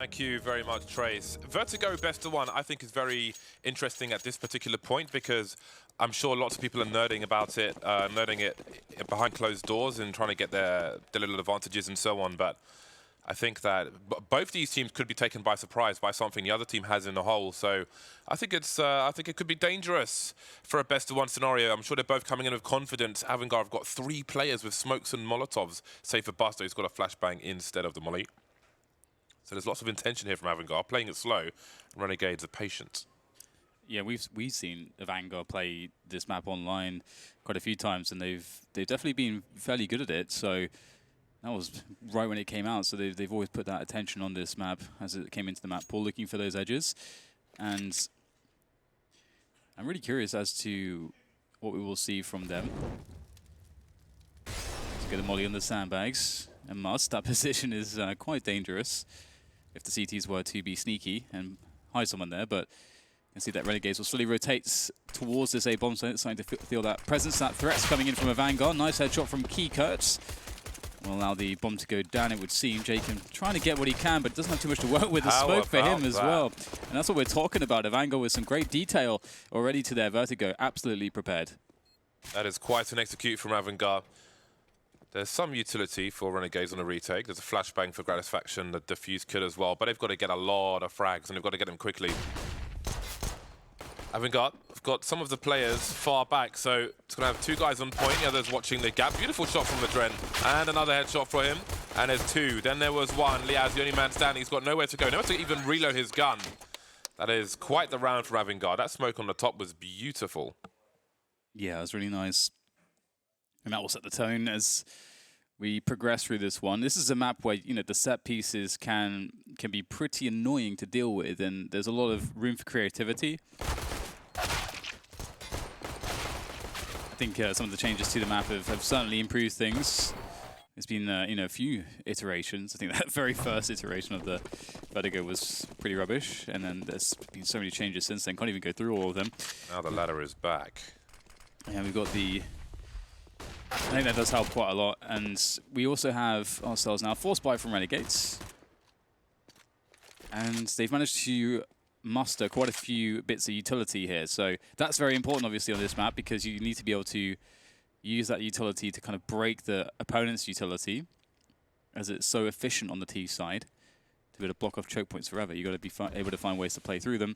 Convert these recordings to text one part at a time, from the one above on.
Thank you very much, Trace. Vertigo Best of One, I think, is very interesting at this particular point because I'm sure lots of people are nerding about it, nerding it behind closed doors and trying to get their little advantages and so on. But I think that both these teams could be taken by surprise by something the other team has in the hole. So I think it could be dangerous for a best of one scenario. I'm sure they're both coming in with confidence. AVANGAR have got 3 players with smokes and molotovs, save for Buster, who's got a flashbang instead of the molly. So there's lots of intention here from AVANGAR, playing it slow. Renegades are patient. Yeah, we've seen AVANGAR play this map online quite a few times, and they've definitely been fairly good at it. So that was right when it came out. So they've always put that attention on this map as it came into the map pool, looking for those edges. And I'm really curious as to what we will see from them. Let's get a molly on the sandbags. And must. That position is quite dangerous if the CTs were to be sneaky and hide someone there, but you can see that Renegades will slowly rotate towards this A-bomb, so it's starting to feel that presence, that threat's coming in from AVANGAR. Nice headshot from Key Kurtz. Will allow the bomb to go down, it would seem. Jacob trying to get what he can, but doesn't have too much to work with. The smoke for him as well. And that's what we're talking about. AVANGAR with some great detail already to their Vertigo. Absolutely prepared. That is quite an execute from AVANGAR. There's some utility for Renegades on a retake. There's a flashbang for Gratisfaction, the defuse could as well, but they've got to get a lot of frags, and they've got to get them quickly. AVANGAR have got some of the players far back, so it's going to have 2 guys on point, the other's watching the gap. Beautiful shot from the Dren, and another headshot for him, and there's 2. Then there was 1. Liaz, the only man standing, he's got nowhere to go, nowhere to even reload his gun. That is quite the round for AVANGAR. That smoke on the top was beautiful. Yeah, it was really nice. And that will set the tone as we progress through this one. This is a map where, you know, the set pieces can be pretty annoying to deal with, and there's a lot of room for creativity. I think some of the changes to the map have certainly improved things. It's been, you know, a few iterations. I think that very first iteration of the Vertigo was pretty rubbish, and then there's been so many changes since then. Can't even go through all of them. Now the ladder is back. Yeah, we've got the... I think that does help quite a lot, and we also have ourselves now Force Buy from Renegades, and they've managed to muster quite a few bits of utility here, so that's very important obviously on this map because you need to be able to use that utility to kind of break the opponent's utility, as it's so efficient on the T side to be able to block off choke points forever. You've got to be able to find ways to play through them.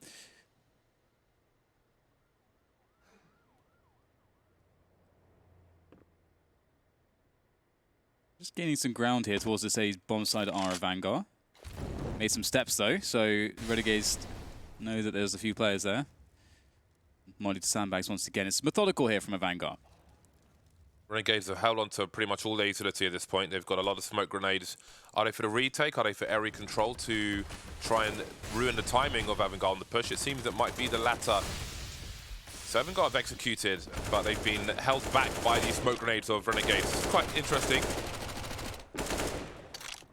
Just gaining some ground here towards this A bomb side are AVANGAR. Made some steps though, so Renegades know that there's a few players there. Molly to sandbags once again. It's methodical here from AVANGAR. Renegades have held on to pretty much all their utility at this point. They've got a lot of smoke grenades. Are they for the retake? Are they for area control to try and ruin the timing of AVANGAR on the push? It seems it might be the latter. So AVANGAR have executed, but they've been held back by these smoke grenades of Renegades. It's quite interesting.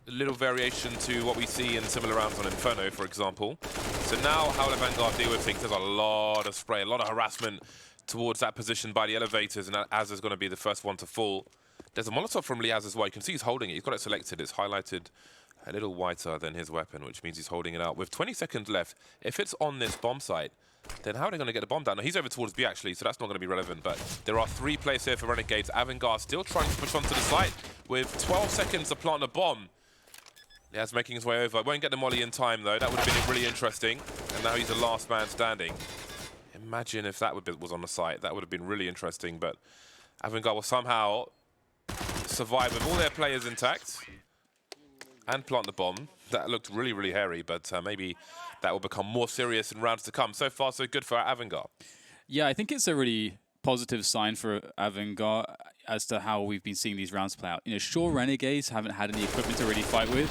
A little variation to what we see in similar rounds on Inferno, for example. So now how will AVANGAR deal with things? There's a lot of spray, a lot of harassment towards that position by the elevators, and Az is going to be the first one to fall. There's a Molotov from Liaz as well. You can see he's holding it. He's got it selected. It's highlighted a little whiter than his weapon, which means he's holding it out. With 20 seconds left, if it's on this bomb site, then how are they going to get the bomb down? Now, he's over towards B, actually, so that's not going to be relevant. But there are 3 players here for Renegades. AVANGAR still trying to push onto the site with 12 seconds to plant a bomb. Liaz making his way over. Won't get the molly in time, though. That would have been really interesting. And now he's the last man standing. Imagine if that was on the site. That would have been really interesting. But AVANGAR will somehow survive with all their players intact and plant the bomb. That looked really, really hairy, but maybe that will become more serious in rounds to come. So far, so good for AVANGAR. Yeah, I think it's a really positive sign for AVANGAR as to how we've been seeing these rounds play out. You know, sure, Renegades haven't had any equipment to really fight with,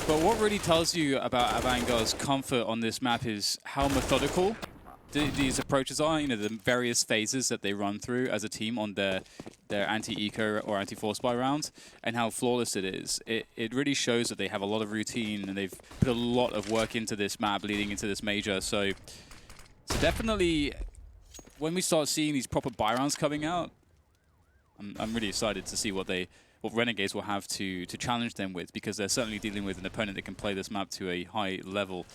but what really tells you about AVANGAR's comfort on this map is how methodical these approaches are. You know, the various phases that they run through as a team on their anti-eco or anti-force buy rounds, and how flawless it is. It really shows that they have a lot of routine, and they've put a lot of work into this map leading into this major. So definitely, when we start seeing these proper buy rounds coming out, I'm really excited to see what they what Renegades will have to challenge them with, because they're certainly dealing with an opponent that can play this map to a high level.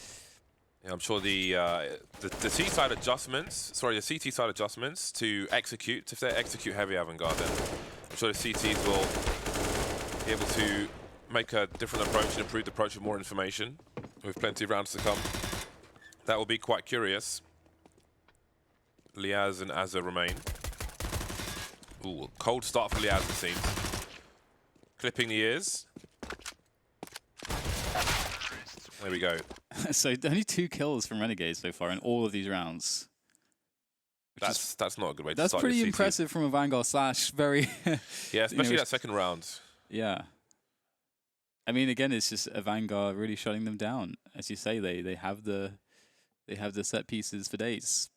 Yeah, I'm sure the T-side adjustments, sorry, the CT side adjustments to execute, if they execute heavy AVANGAR, then I'm sure the CTs will be able to make a different approach and improved approach with more information, with plenty of rounds to come. That will be quite curious. Liaz and Azza remain. Ooh, cold start for Liaz, it seems. Clipping the ears. There we go. So only 2 kills from Renegades so far in all of these rounds. That's not a good way to That's start. pretty impressive from a Vanguard / very... Yeah, especially that second round. Yeah. I mean, again, it's just AVANGAR really shutting them down. As you say, they have the set pieces for days.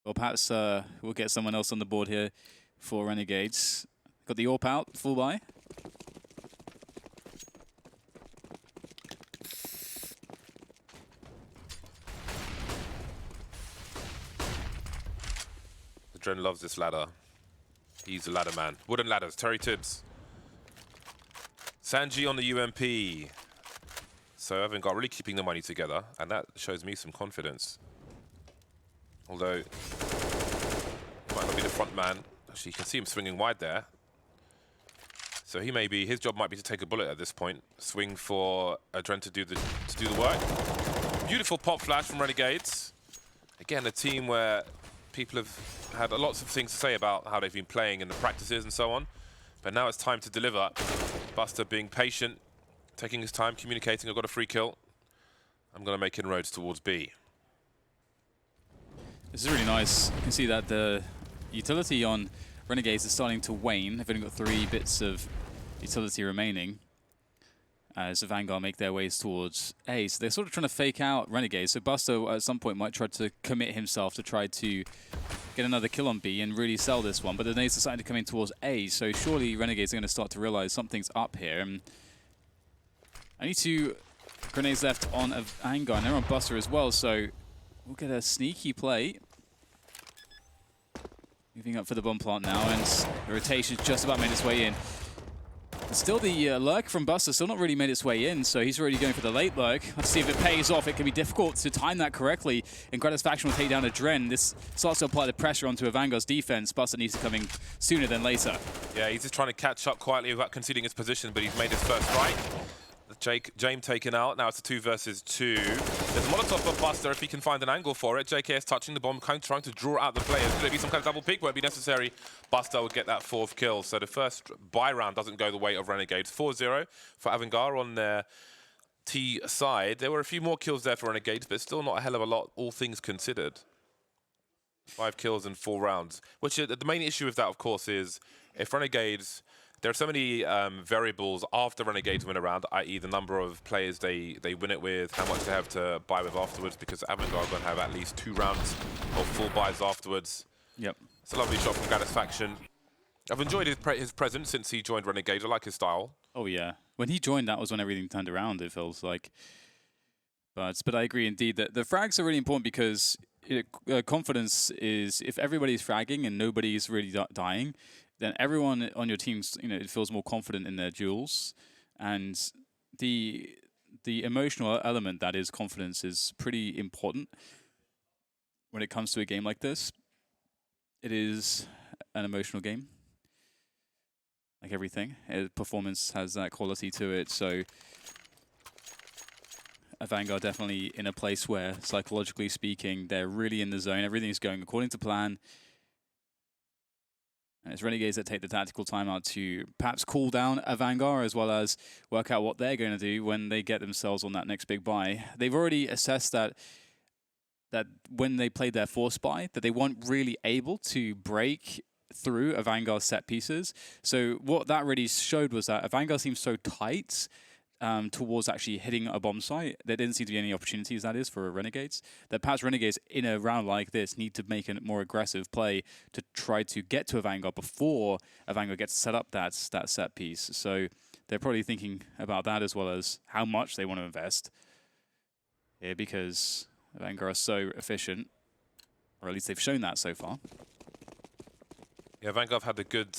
Well, perhaps we'll get someone else on the board here for Renegades. Got the AWP out, full buy. The Dren loves this ladder. He's a ladder man. Wooden ladders, Terry Tibbs. Sanji on the UMP. So AVANGAR really keeping the money together, and that shows me some confidence. Although, he might not be the front man. Actually, you can see him swinging wide there. So he may be, his job might be to take a bullet at this point. Swing for Dren to do the work. Beautiful pop flash from Renegades. Again, a team where people have had lots of things to say about how they've been playing in the practices and so on. But now it's time to deliver. Buster being patient, taking his time, communicating. I've got a free kill. I'm going to make inroads towards B. This is really nice. You can see that the utility on Renegades is starting to wane. They've only got 3 bits of utility remaining as AVANGAR make their ways towards A. So they're sort of trying to fake out Renegades. So Buster at some point might try to commit himself to try to get another kill on B and really sell this one. But the nades are starting to come in towards A. So surely Renegades are going to start to realize something's up here. And only 2 grenades left on AVANGAR, and they're on Buster as well. So we'll get a sneaky play. Moving up for the bomb plant now, and the rotation's just about made its way in. Still the lurk from Buster still not really made its way in, so he's already going for the late lurk. Let's see if it pays off. It can be difficult to time that correctly, and Gratisfaction will take down a Dren. This starts to apply the pressure onto AVANGAR's defense. Buster needs to come in sooner than later. Yeah, he's just trying to catch up quietly without conceding his position, but he's made his first strike. James taken out. Now it's a 2 versus 2. There's a Molotov for Buster if he can find an angle for it. JKS touching the bomb, kind of trying to draw out the players. Could it be some kind of double pick? Won't be necessary. Buster will get that 4th kill. So the first buy round doesn't go the way of Renegades. 4-0 for AVANGAR on their T side. There were a few more kills there for Renegades, but still not a hell of a lot, all things considered. 5 kills in 4 rounds. Which the main issue with that, of course, is if Renegades... There are so many variables after Renegades win a round, i.e. the number of players they win it with, how much they have to buy with afterwards, because AVANGAR are going to have at least 2 rounds of full buys afterwards. Yep. It's a lovely shot from Gratisfaction. I've enjoyed his presence since he joined Renegades. I like his style. Oh, yeah. When he joined, that was when everything turned around, it feels like. But I agree indeed that the frags are really important because confidence is, if everybody's fragging and nobody's really dying, then everyone on your team, it feels more confident in their duels, and the emotional element that is confidence is pretty important when it comes to a game like this. It is an emotional game, like everything. Performance has that quality to it, so AVANGAR definitely in a place where, psychologically speaking, they're really in the zone. Everything's going according to plan. And it's Renegades that take the tactical timeout to perhaps cool down AVANGAR as well as work out what they're going to do when they get themselves on that next big buy. They've already assessed that when they played their force buy, that they weren't really able to break through AVANGAR's set pieces. So what that really showed was that AVANGAR seems so tight towards actually hitting a bomb site. There didn't seem to be any opportunities, that is, for Renegades. That perhaps Renegades, in a round like this, need to make a more aggressive play to try to get to AVANGAR before AVANGAR gets set up that set piece. So they're probably thinking about that as well as how much they want to invest here, because AVANGAR are so efficient, or at least they've shown that so far. Yeah, AVANGAR have had a good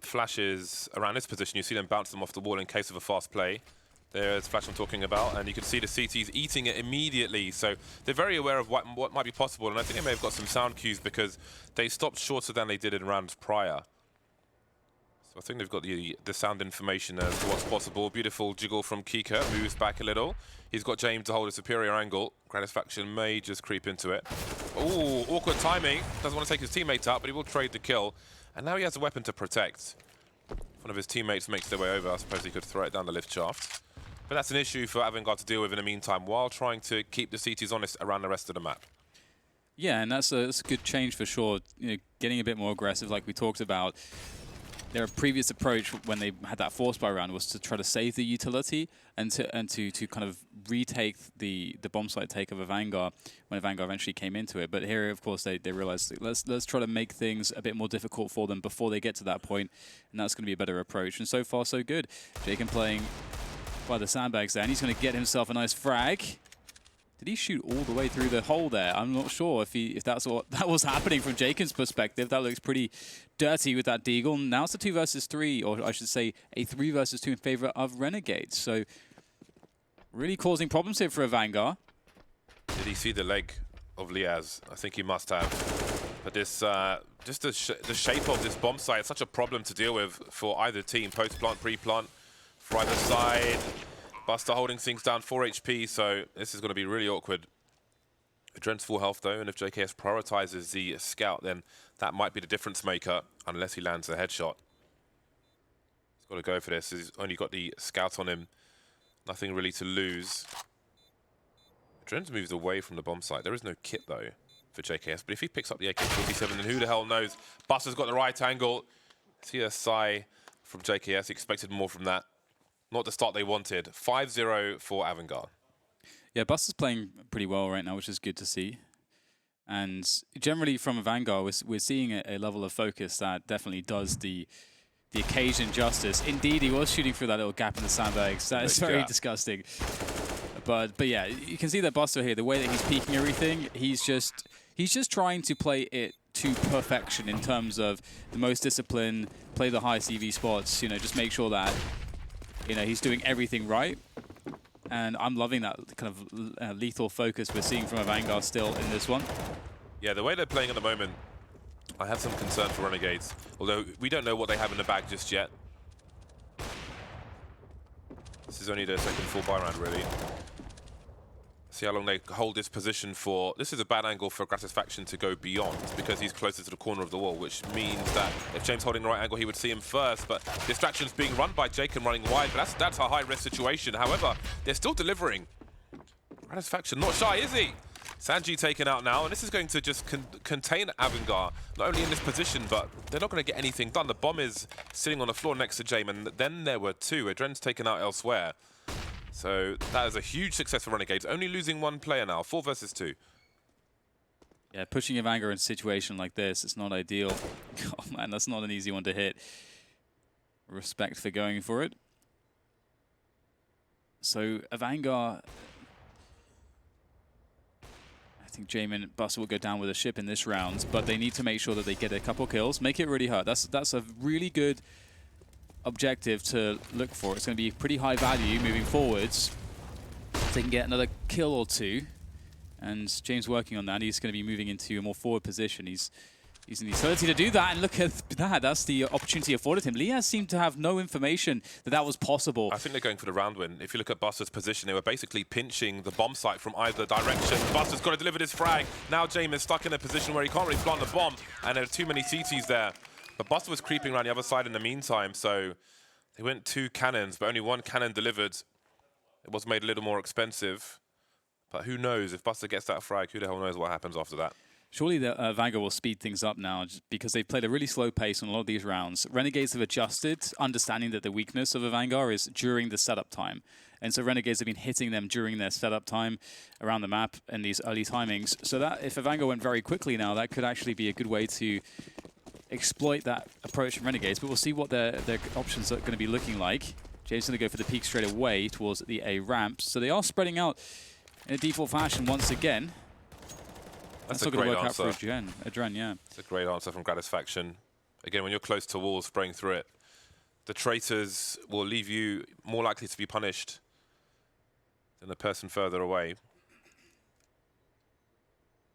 flashes around this position, you see them bounce them off the wall in case of a fast play. There's flash I'm talking about, and you can see the CTs eating it immediately. So they're very aware of what might be possible, and I think they may have got some sound cues because they stopped shorter than they did in rounds prior. So I think they've got the sound information as to what's possible. Beautiful jiggle from Kika, moves back a little. He's got James to hold a superior angle. Gratisfaction may just creep into it. Ooh, awkward timing. Doesn't want to take his teammate out, but he will trade the kill. And now he has a weapon to protect. One of his teammates makes their way over. I suppose he could throw it down the lift shaft. But that's an issue for AVANGAR to deal with in the meantime, while trying to keep the CTs honest around the rest of the map. Yeah, and that's a good change for sure. You know, getting a bit more aggressive, like we talked about. Their previous approach when they had that force buy round was to try to save the utility and to kind of retake the bomb site take of AVANGAR when AVANGAR eventually came into it. But here, of course, they realized let's try to make things a bit more difficult for them before they get to that point, and that's going to be a better approach. And so far, so good. Jacob playing by the sandbags there, and he's going to get himself a nice frag. Did he shoot all the way through the hole there? I'm not sure if that's what that was happening from Jacob's perspective. That looks pretty dirty with that deagle. Now it's a 2 versus 3, or I should say a 3 versus 2 in favor of Renegades. So really causing problems here for AVANGAR. Did he see the leg of Liaz? I think he must have. But this, just the shape of this bomb site is such a problem to deal with for either team, post-plant, pre-plant, for either side. Buster holding things down 4 HP, so this is going to be really awkward. Adren's full health though, and if JKS prioritizes the scout, then that might be the difference maker, unless he lands a headshot. He's got to go for this. He's only got the scout on him. Nothing really to lose. Adren's moves away from the bomb site. There is no kit though for JKS, but if he picks up the AK-47, then who the hell knows? Buster's got the right angle. See a sigh from JKS. He expected more from that. Not the start they wanted. 5-0 for AVANGAR. Yeah, Buster's playing pretty well right now, which is good to see. And generally from AVANGAR, we're seeing a level of focus that definitely does the occasion justice. Indeed, he was shooting through that little gap in the sandbags. That is very disgusting. But yeah, you can see that Buster here, the way that he's peeking everything, he's just trying to play it to perfection in terms of the most discipline, play the highest EV spots, you know, just make sure that he's doing everything right. And I'm loving that kind of lethal focus we're seeing from AVANGAR still in this one. Yeah, the way they're playing at the moment, I have some concern for Renegades. Although we don't know what they have in the bag just yet. This is only their second full buy round, really. See how long they hold this position for. This is a bad angle for Gratisfaction to go beyond because he's closer to the corner of the wall, which means that if James holding the right angle, he would see him first. But distraction's being run by Jake and running wide, but that's a high-risk situation. However, they're still delivering. Gratisfaction not shy, is he? Sanji taken out now, and this is going to just contain AVANGAR, not only in this position, but they're not going to get anything done. The bomb is sitting on the floor next to James, and then there were two. Adren's taken out elsewhere. So that is a huge success for Renegades, only losing one player now, 4 versus 2. Yeah, pushing AVANGAR in a situation like this, it's not ideal. Oh man, that's not an easy one to hit. Respect for going for it. So AVANGAR, I think Jamin and Buster will go down with a ship in this round, but they need to make sure that they get a couple kills, make it really hurt. That's a really good objective to look for. It's going to be pretty high value moving forwards. If they can get another kill or two, and James working on that, he's going to be moving into a more forward position. He's using the ability to do that, and look at that. That's the opportunity afforded him. Liaz seemed to have no information that was possible. I think they're going for the round win. If you look at Buster's position, they were basically pinching the bomb site from either direction. Buster's got to deliver this frag. Now James is stuck in a position where he can't really plant the bomb, and there are too many CTs there. But Buster was creeping around the other side in the meantime, so they went 2 cannons, but only 1 cannon delivered. It was made a little more expensive. But who knows? If Buster gets that frag, who the hell knows what happens after that? Surely the AVANGAR will speed things up now just because they've played a really slow pace on a lot of these rounds. Renegades have adjusted, understanding that the weakness of AVANGAR is during the setup time. And so Renegades have been hitting them during their setup time around the map in these early timings. So that if AVANGAR went very quickly now, that could actually be a good way to exploit that approach from Renegades, but we'll see what their options are going to be looking like. James going to go for the peak straight away towards the A ramp. So they are spreading out in a default fashion once again. That's not going to work out for Adren, yeah. It's a great answer from Gratisfaction. Again, when you're close to walls, spraying through it, the traitors will leave you more likely to be punished than the person further away.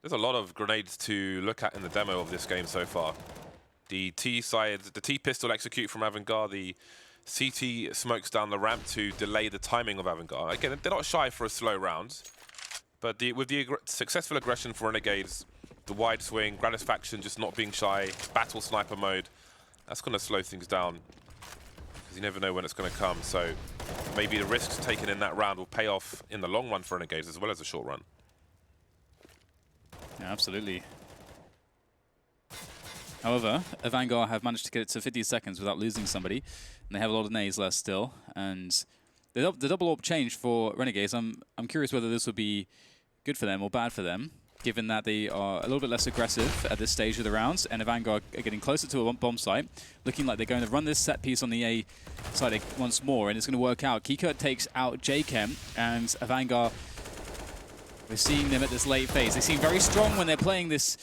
There's a lot of grenades to look at in the demo of this game so far. The T side, the T pistol execute from AVANGAR, the CT smokes down the ramp to delay the timing of AVANGAR. Again, they're not shy for a slow round, but with the successful aggression for Renegades, the wide swing, Gratisfaction just not being shy, battle sniper mode, that's going to slow things down because you never know when it's going to come. So maybe the risks taken in that round will pay off in the long run for Renegades as well as the short run. Yeah, absolutely. However, AVANGAR have managed to get it to 50 seconds without losing somebody, and they have a lot of nades left still. And the double AWP change for Renegades, I'm curious whether this will be good for them or bad for them, given that they are a little bit less aggressive at this stage of the rounds, and AVANGAR are getting closer to a bomb site, looking like they're going to run this set piece on the A side once more, and it's going to work out. Kikert takes out JChem, and AVANGAR, we're seeing them at this late phase. They seem very strong when they're playing these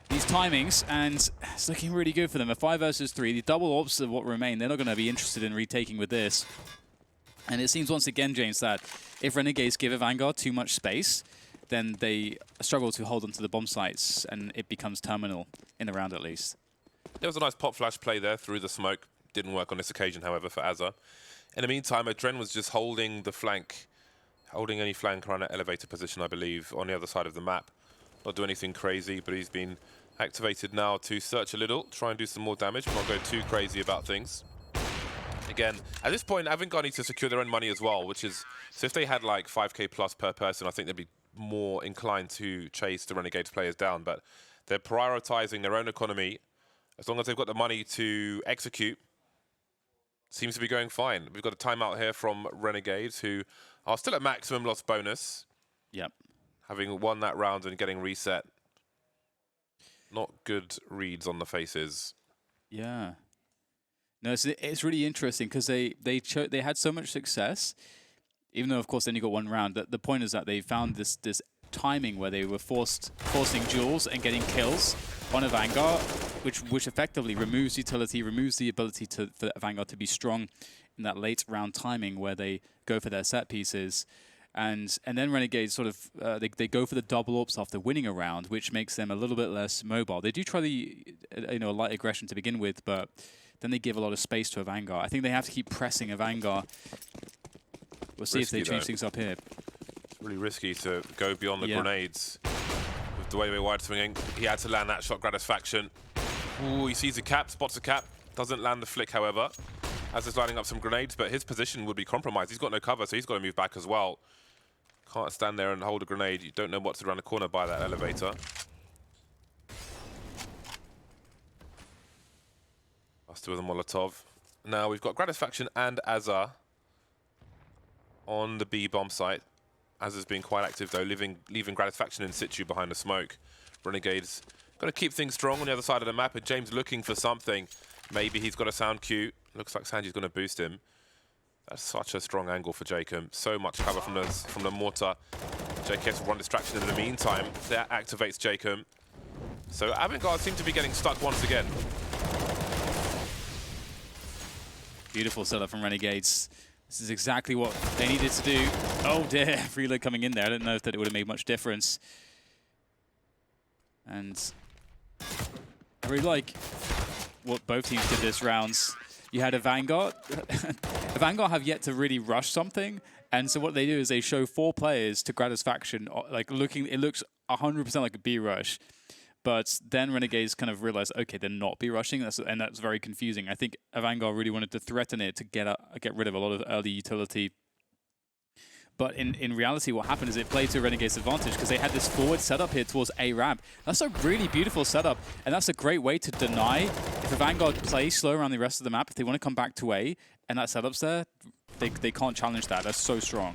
timings, and it's looking really good for them. A 5 versus 3, the double AWPs of what remain, they're not going to be interested in retaking with this. And it seems once again, James, that if Renegades give AVANGAR too much space, then they struggle to hold onto the bomb sites, and it becomes terminal in the round at least. There was a nice pop flash play there through the smoke. Didn't work on this occasion, however, for Azza. In the meantime, Adren was just holding the flank, holding any flank around that elevator position, I believe, on the other side of the map. Not do anything crazy, but he's been activated now to search a little, try and do some more damage, but not go too crazy about things. Again, at this point, AVANGAR needs to secure their own money as well, which is, so if they had like 5k plus per person, I think they'd be more inclined to chase the Renegades players down, but they're prioritizing their own economy. As long as they've got the money to execute, seems to be going fine. We've got a timeout here from Renegades, who are still at maximum loss bonus. Yep. Having won that round and getting reset. Not good reads on the faces. Yeah. No, it's really interesting because they had so much success, even though of course they only got one round. The point is that they found this timing where they were forcing duels and getting kills on AVANGAR, which effectively removes utility, removes the ability for AVANGAR to be strong in that late round timing where they go for their set pieces. And then Renegades sort of, they go for the double AWPs after winning a round, which makes them a little bit less mobile. They do try the, light aggression to begin with, but then they give a lot of space to AVANGAR. I think they have to keep pressing AVANGAR. We'll see if they change things up here. It's really risky to go beyond the grenades. With the way we're wide swinging, he had to land that shot Gratisfaction. Ooh, he sees a cap, spots a cap, doesn't land the flick, however. As he's lining up some grenades, but his position would be compromised. He's got no cover, so he's got to move back as well. Can't stand there and hold a grenade. You don't know what's around the corner by that elevator. Buster with a Molotov. Now we've got Gratisfaction and Azza on the B bomb site. Azza's being quite active though, leaving Gratisfaction in situ behind the smoke. Renegades got to keep things strong on the other side of the map, and James looking for something. Maybe he's got a sound cue. Looks like Sanji's going to boost him. That's such a strong angle for JChem. So much cover from the mortar. JKS will run distraction in the meantime. That activates JChem. So AVANGAR seem to be getting stuck once again. Beautiful setup from Renegades. This is exactly what they needed to do. Oh dear, reload coming in there. I don't know if that it would have made much difference. And I really like what both teams did this rounds. You had AVANGAR. AVANGAR have yet to really rush something, and so what they do is they show 4 players to Gratisfaction, like it looks 100% like a B rush, but then Renegades kind of realize, okay, they're not B rushing, and that's very confusing. I think AVANGAR really wanted to threaten it to get rid of a lot of early utility. But in reality, what happened is it played to Renegade's advantage because they had this forward setup here towards A ramp. That's a really beautiful setup, and that's a great way to deny if AVANGAR play slow around the rest of the map. If they want to come back to A and that setup's there, they can't challenge that. That's so strong.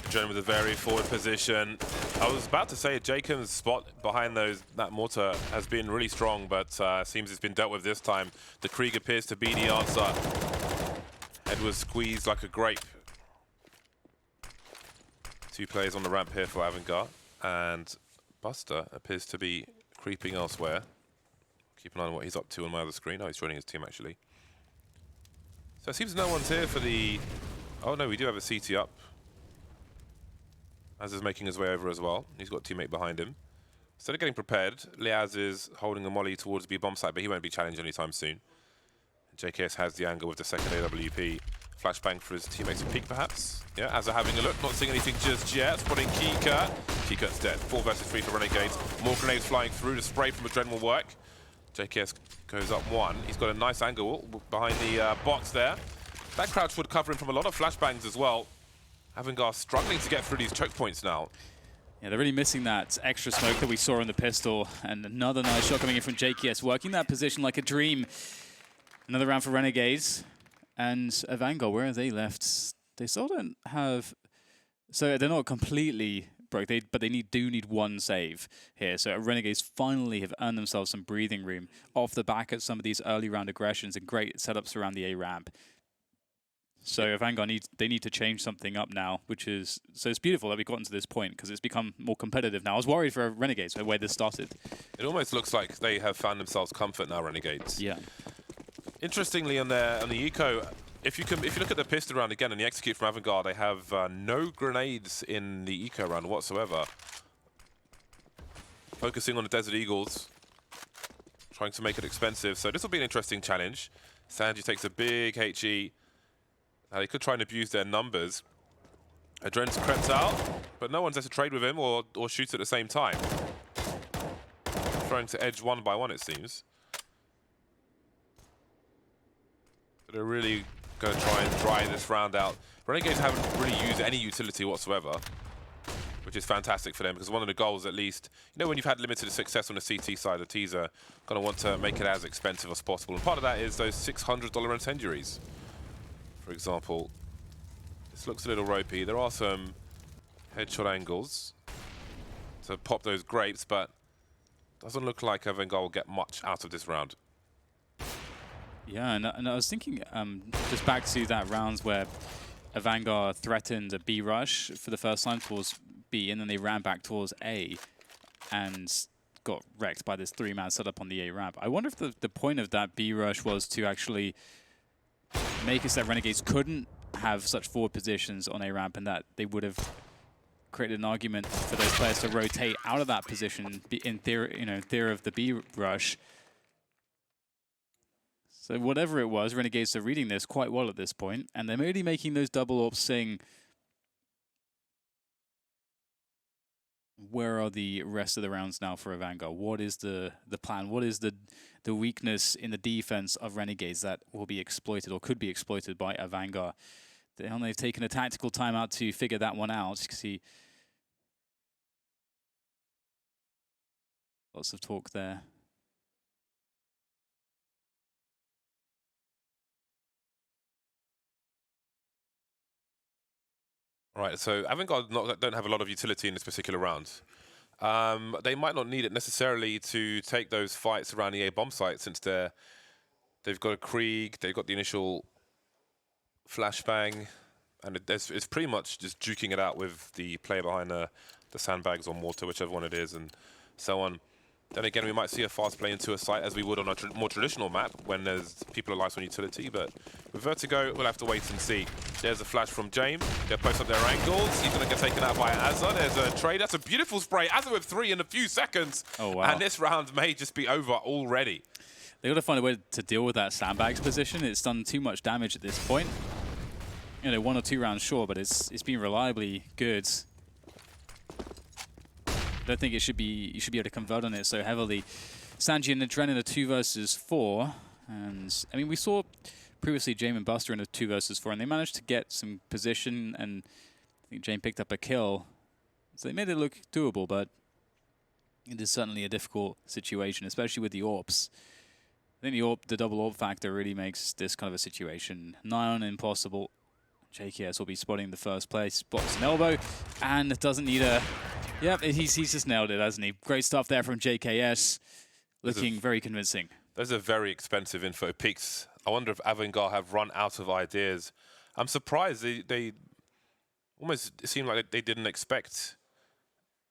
Joan with a very forward position. I was about to say JChem's spot behind that mortar has been really strong, but seems it's been dealt with this time. The Krieg appears to be the answer. Head was squeezed like a grape. 2 players on the ramp here for AVANGAR, and Buster appears to be creeping elsewhere. Keep an eye on what he's up to on my other screen. Oh, he's joining his team, actually. So it seems no one's here for the... Oh no, we do have a CT up. Az is making his way over as well. He's got a teammate behind him. Instead of getting prepared, Liaz is holding a molly towards B bomb site, but he won't be challenged anytime soon. JKS has the angle with the second AWP. Flashbang for his teammates to peek, perhaps. Yeah, Az are having a look, not seeing anything just yet. Spotting Kika. Kika's dead. 4 versus 3 for Renegades. More grenades flying through. The spray from Adren will work. JKS goes up 1. He's got a nice angle behind the box there. That crouch would cover him from a lot of flashbangs as well. AVANGAR struggling to get through these choke points now. Yeah, they're really missing that extra smoke that we saw on the pistol. And another nice shot coming in from JKS, working that position like a dream. Another round for Renegades. And AVANGAR, where are they left? They still don't have... So they're not completely broke, but they do need one save here. So Renegades finally have earned themselves some breathing room off the back of some of these early round aggressions and great setups around the A ramp. So AVANGAR need to change something up now, which is... So it's beautiful that we've gotten to this point because it's become more competitive now. I was worried for Renegades the way this started. It almost looks like they have found themselves comfort now, Renegades. Yeah. Interestingly, on the eco, if you look at the pistol round again and the execute from AVANGAR, they have no grenades in the eco round whatsoever. Focusing on the Desert Eagles, trying to make it expensive. So this will be an interesting challenge. Sanji takes a big HE. They could try and abuse their numbers. Adren's crept out, but no one's there to trade with him or shoot at the same time. Throwing to edge 1 by 1, it seems. They're really going to try and dry this round out. Renegades haven't really used any utility whatsoever, which is fantastic for them because one of the goals, at least, you know, when you've had limited success on the CT side of teaser, going to want to make it as expensive as possible. And part of that is those $600 incendiaries. For example, this looks a little ropey. There are some headshot angles to pop those grapes, but doesn't look like AVANGAR will get much out of this round. Yeah, and I was thinking, just back to that rounds where AVANGAR threatened a B rush for the first time towards B, and then they ran back towards A and got wrecked by this 3-man setup on the A ramp. I wonder if the point of that B rush was to actually make it so that Renegades couldn't have such forward positions on A ramp, and that they would have created an argument for those players to rotate out of that position in theory, you know, theory of the B rush. So whatever it was, Renegades are reading this quite well at this point, and they're merely making those double ops saying, where are the rest of the rounds now for AVANGAR? What is the plan? What is the weakness in the defense of Renegades that will be exploited or could be exploited by AVANGAR? They've taken a tactical timeout to figure that one out. You can see lots of talk there. All right, so AVANGAR don't have a lot of utility in this particular round. They might not need it necessarily to take those fights around the A bomb site since they've got a Krieg, they've got the initial flashbang, and it's pretty much just duking it out with the player behind the sandbags or mortar, whichever one it is, and so on. Then again, we might see a fast play into a site as we would on a more traditional map when there's people are light on utility, but with Vertigo, we'll have to wait and see. There's a flash from James. They'll post up their angles. He's going to get taken out by Azza. There's a trade. That's a beautiful spray. Azza with 3 in a few seconds. Oh, wow. And this round may just be over already. They've got to find a way to deal with that sandbags position. It's done too much damage at this point. You know, 1 or 2 rounds, sure, but it's been reliably good. I don't think you should be able to convert on it so heavily. Sanji and Adren in a 2 versus 4, and I mean we saw previously Jame and Buster in a 2 versus 4, and they managed to get some position, and I think Jame picked up a kill, so they made it look doable. But it is certainly a difficult situation, especially with the AWPs. I think the double AWP factor really makes this kind of a situation nigh on impossible. JKS will be spotting the first place, spots an elbow, and doesn't need a... Yep, he's just nailed it, hasn't he? Great stuff there from JKS, looking very convincing. Those are very expensive info peaks. I wonder if AVANGAR have run out of ideas. I'm surprised they almost seem like they didn't expect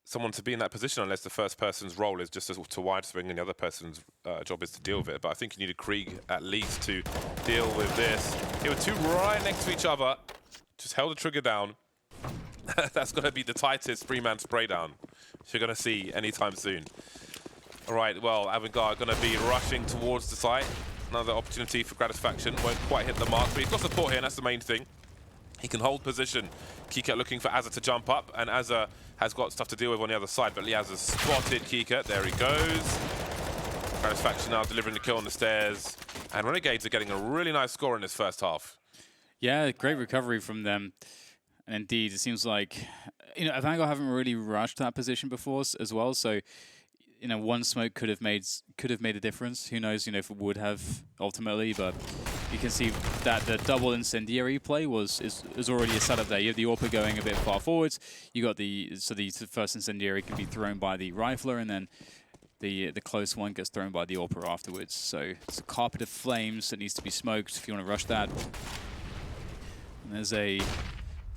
someone to be in that position unless the first person's role is just to wide swing and the other person's job is to deal with it. But I think you need a Krieg at least to deal with this. Here were two right next to each other. Just held the trigger down. That's going to be the tightest three-man spray down you're going to see anytime soon. All right, well, AVANGAR going to be rushing towards the site. Another opportunity for Gratisfaction. Won't quite hit the mark, but he's got support here, and that's the main thing. He can hold position. Kika looking for Azza to jump up, and Azza has got stuff to deal with on the other side, but Liaz has spotted Kika. There he goes. Gratisfaction now delivering the kill on the stairs, and Renegades are getting a really nice score in this first half. Yeah, great recovery from them. And indeed, it seems like, AVANGAR haven't really rushed that position before as well, so one smoke could have made a difference. Who knows, if it would have ultimately, but you can see that the double incendiary play is already a setup there. You have the AWPer going a bit far forwards. You got the first incendiary can be thrown by the rifler, and then the close one gets thrown by the AWPer afterwards. So it's a carpet of flames that needs to be smoked if you want to rush that. And there's a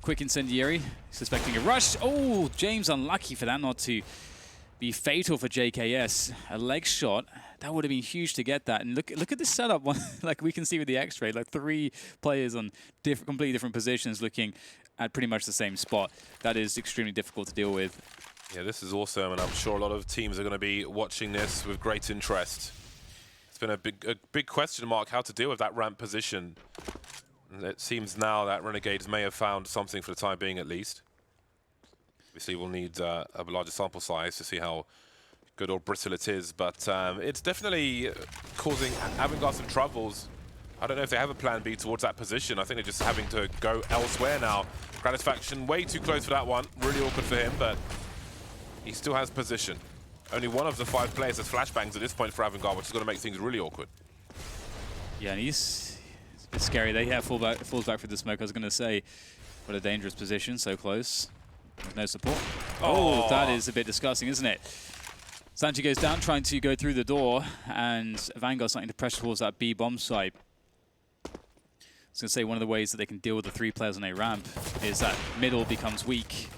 quick incendiary, suspecting a rush. Oh, James unlucky for that not to be fatal for JKS. A leg shot, that would have been huge to get that. And look at this setup, like we can see with the X-ray, like 3 players on completely different positions looking at pretty much the same spot. That is extremely difficult to deal with. Yeah, this is awesome, and I'm sure a lot of teams are going to be watching this with great interest. It's been a big question mark how to deal with that ramp position. And it seems now that Renegades may have found something for the time being, at least. Obviously, we'll need a larger sample size to see how good or brittle it is, but it's definitely causing AVANGAR some troubles. I don't know if they have a plan B towards that position. I think they're just having to go elsewhere now. Gratisfaction way too close for that one. Really awkward for him, but he still has position. Only one of the 5 players has flashbangs at this point for AVANGAR, which is going to make things really awkward. Yeah, and it's a bit scary. They falls back for the smoke. I was going to say, what a dangerous position, so close. With no support. Oh, that is a bit disgusting, isn't it? Sanji goes down, trying to go through the door, and AVANGAR starting to pressure towards that B bomb site. I was going to say, one of the ways that they can deal with the 3 players on a ramp is that middle becomes weak,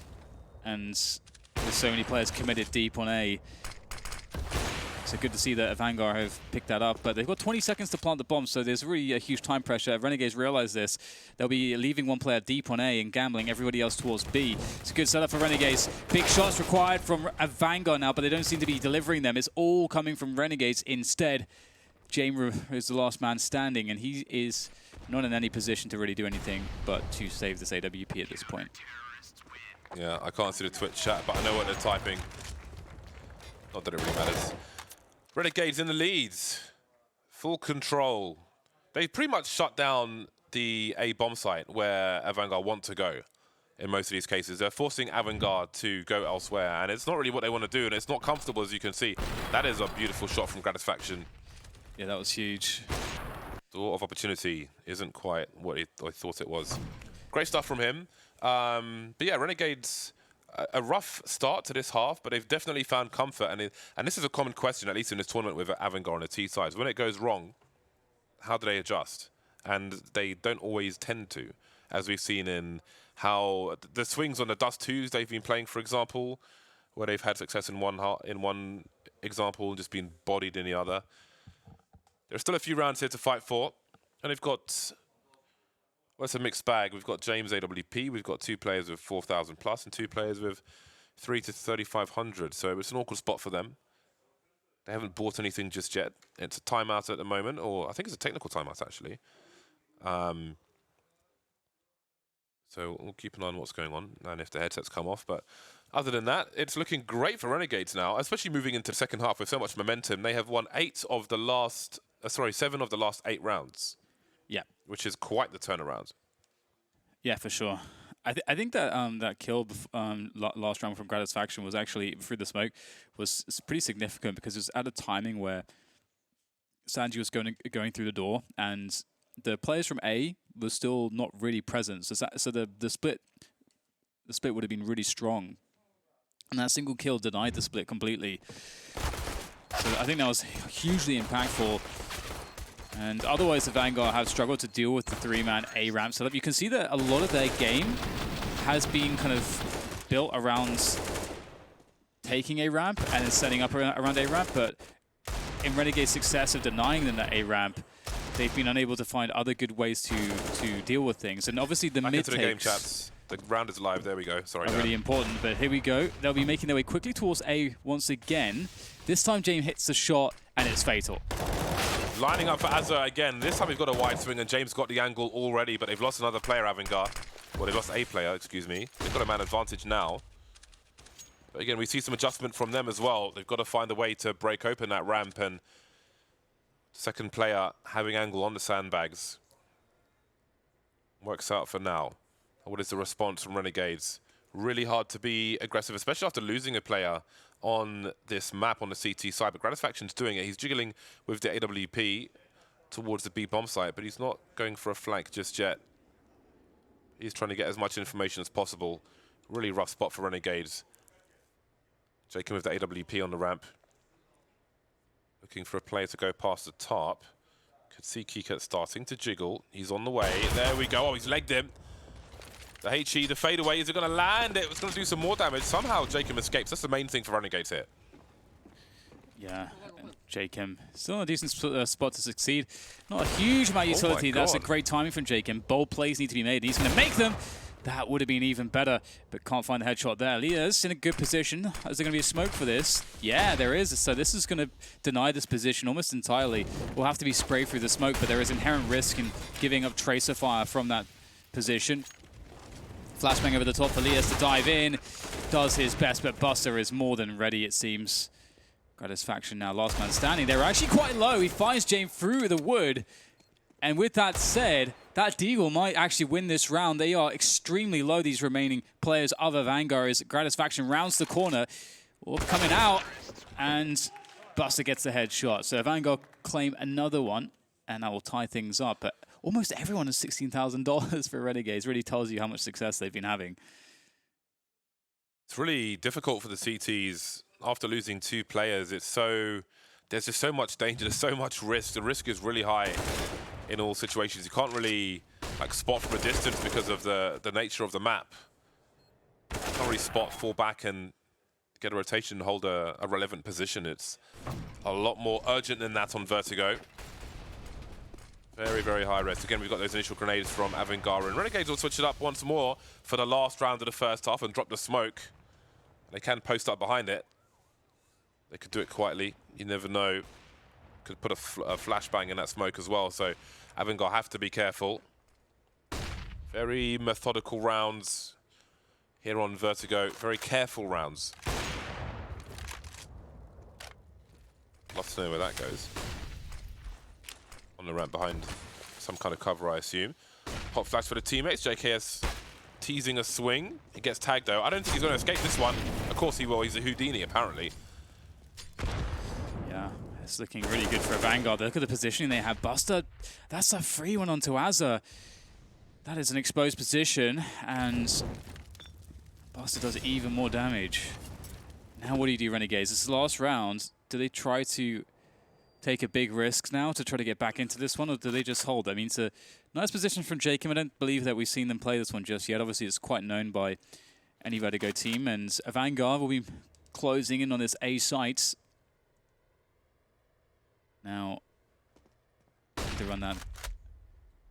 and with so many players committed deep on A, so good to see that AVANGAR have picked that up, but they've got 20 seconds to plant the bomb, so there's really a huge time pressure. If Renegades realize this, they'll be leaving one player deep on A and gambling everybody else towards B. It's a good setup for Renegades. Big shots required from AVANGAR now, but they don't seem to be delivering them. It's all coming from Renegades instead. Jamer is the last man standing, and he is not in any position to really do anything but to save this AWP at this point. Yeah, I can't see the Twitch chat, but I know what they're typing. Not that it really matters. Renegades in the leads. Full control. They pretty much shut down the A bomb site where AVANGAR want to go in most of these cases. They're forcing AVANGAR to go elsewhere, and it's not really what they want to do, and it's not comfortable, as you can see. That is a beautiful shot from Gratisfaction. Yeah, that was huge. The door of opportunity isn't quite what I thought it was. Great stuff from him. But yeah, Renegades, a rough start to this half, but they've definitely found comfort. And this is a common question, at least in this tournament with AVANGAR on the T sides. When it goes wrong, how do they adjust? And they don't always tend to, as we've seen in how the swings on the Dust 2s they've been playing, for example, where they've had success in one example and just been bodied in the other. There's still a few rounds here to fight for, and they've got, well, it's a mixed bag. We've got James AWP, we've got 2 players with 4,000 plus and 2 players with 3 to 3,500. So it's an awkward spot for them. They haven't bought anything just yet. It's a timeout at the moment, or I think it's a technical timeout actually. So we'll keep an eye on what's going on and if the headsets come off. But other than that, it's looking great for Renegades now, especially moving into the second half with so much momentum. They have won 7 of the last 8 rounds. Yeah, which is quite the turnaround. Yeah, for sure. I think that that kill last round from Gratisfaction was actually through the smoke was pretty significant because it was at a timing where Sanji was going through the door and the players from A were still not really present. So the split would have been really strong, and that single kill denied the split completely. So I think that was hugely impactful. And otherwise, the AVANGAR have struggled to deal with the 3-man A ramp setup. You can see that a lot of their game has been kind of built around taking a ramp and then setting up around a ramp, but in Renegade's success of denying them that a ramp, they've been unable to find other good ways to deal with things. And obviously the mid into the game, chats. The round is live. There we go. Sorry, are really important, but here we go. They'll be making their way quickly towards A once again. This time James hits the shot and it's fatal. Lining up for Azza again. This time he's got a wide swing and James got the angle already, but they've lost another player, AVANGAR. Well, they've lost a player, excuse me. They've got a man advantage now. But again, we see some adjustment from them as well. They've got to find a way to break open that ramp, and second player having angle on the sandbags. Works out for now. What is the response from Renegades? Really hard to be aggressive, especially after losing a player on this map on the CT side. But Gratisfaction's doing it. He's jiggling with the AWP towards the B bomb site, but he's not going for a flank just yet. He's trying to get as much information as possible. Really rough spot for Renegades. Jacob with the AWP on the ramp. Looking for a player to go past the top. Could see Kikat starting to jiggle. He's on the way. There we go. Oh, he's legged him. The HE, the fadeaway, is it going to land? It was going to do some more damage. Somehow Jacob escapes. That's the main thing for Renegades here. Yeah, Jacob still in a decent spot to succeed. Not a huge amount of utility. That's a great timing from Jacob. Bold plays need to be made. He's going to make them. That would have been even better, but can't find the headshot there. Leah's in a good position. Is there going to be a smoke for this? Yeah, there is. So this is going to deny this position almost entirely. We'll have to be sprayed through the smoke, but there is inherent risk in giving up tracer fire from that position. Flashbang over the top for Leah's to dive in. Does his best, but Buster is more than ready, it seems. Gratisfaction now last man standing. They're actually quite low. He finds James through the wood. And with that said, that Deagle might actually win this round. They are extremely low, these remaining players of AVANGAR, as Gratisfaction rounds the corner. Coming out, and Buster gets the headshot. So AVANGAR claim another one, and that will tie things up. But almost everyone has $16,000 for Renegades. Really tells you how much success they've been having. It's really difficult for the CTs after losing 2 players. There's just so much danger, there's so much risk. The risk is really high in all situations. You can't really spot from a distance because of the nature of the map. You can't really spot, fall back and get a rotation and hold a relevant position. It's a lot more urgent than that on Vertigo. Very, very high risk. Again, we've got those initial grenades from AVANGAR, and Renegades will switch it up once more for the last round of the first half and drop the smoke. They can post up behind it. They could do it quietly. You never know. Could put a flashbang in that smoke as well. So AVANGAR have to be careful. Very methodical rounds here on Vertigo. Very careful rounds. Love to know where that goes. On the ramp behind some kind of cover, I assume. Hot flash for the teammates. JKS teasing a swing. He gets tagged though. I don't think he's going to escape this one. Of course he will. He's a Houdini apparently. Yeah, it's looking really good for AVANGAR. Look at the positioning they have. Buster, that's a free one onto Azza. That is an exposed position, and Buster does even more damage. Now what do you do, Renegades? This is the last round. Do they try to take a big risk now to try to get back into this one, or do they just hold? I mean, it's a nice position from Jacob. I don't believe that we've seen them play this one just yet. Obviously, it's quite known by any Vertigo team, and AVANGAR will be closing in on this A site. Now, to run that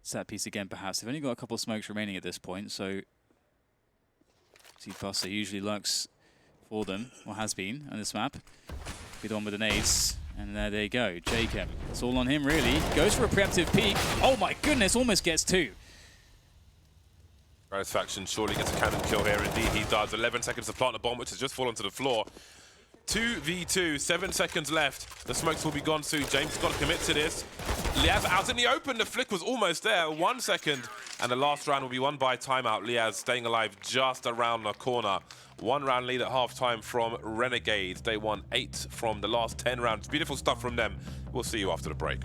set piece again, perhaps. They've only got a couple of smokes remaining at this point, so see Buster usually lurks for them, or has been on this map. Good on with the nades, and there they go. Jacob, it's all on him really. Goes for a preemptive peek. Oh my goodness, almost gets 2. Gratisfaction surely gets a cannon kill here. Indeed he does. 11 seconds to plant the bomb, which has just fallen to the floor. 2v2, 7 seconds left. The smokes will be gone soon. James has got to commit to this. Liaz out in the open. The flick was almost there. 1 second. And the last round will be won by timeout. Liaz staying alive just around the corner. 1 round lead at halftime from Renegades. They won 8 from the last 10 rounds. Beautiful stuff from them. We'll see you after the break.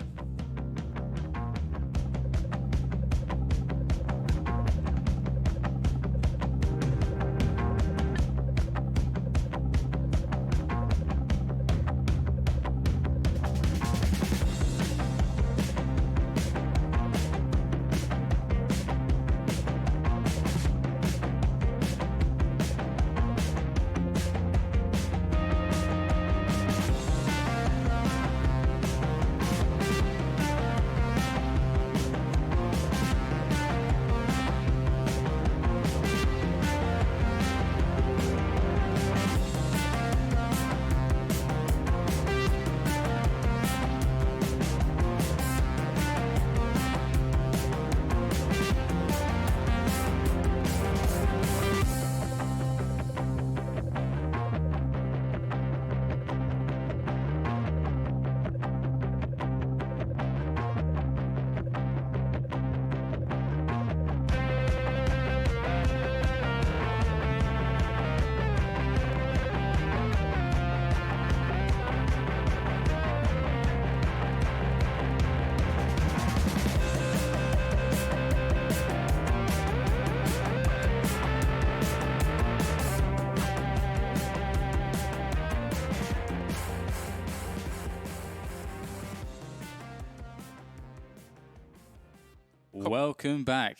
Welcome back.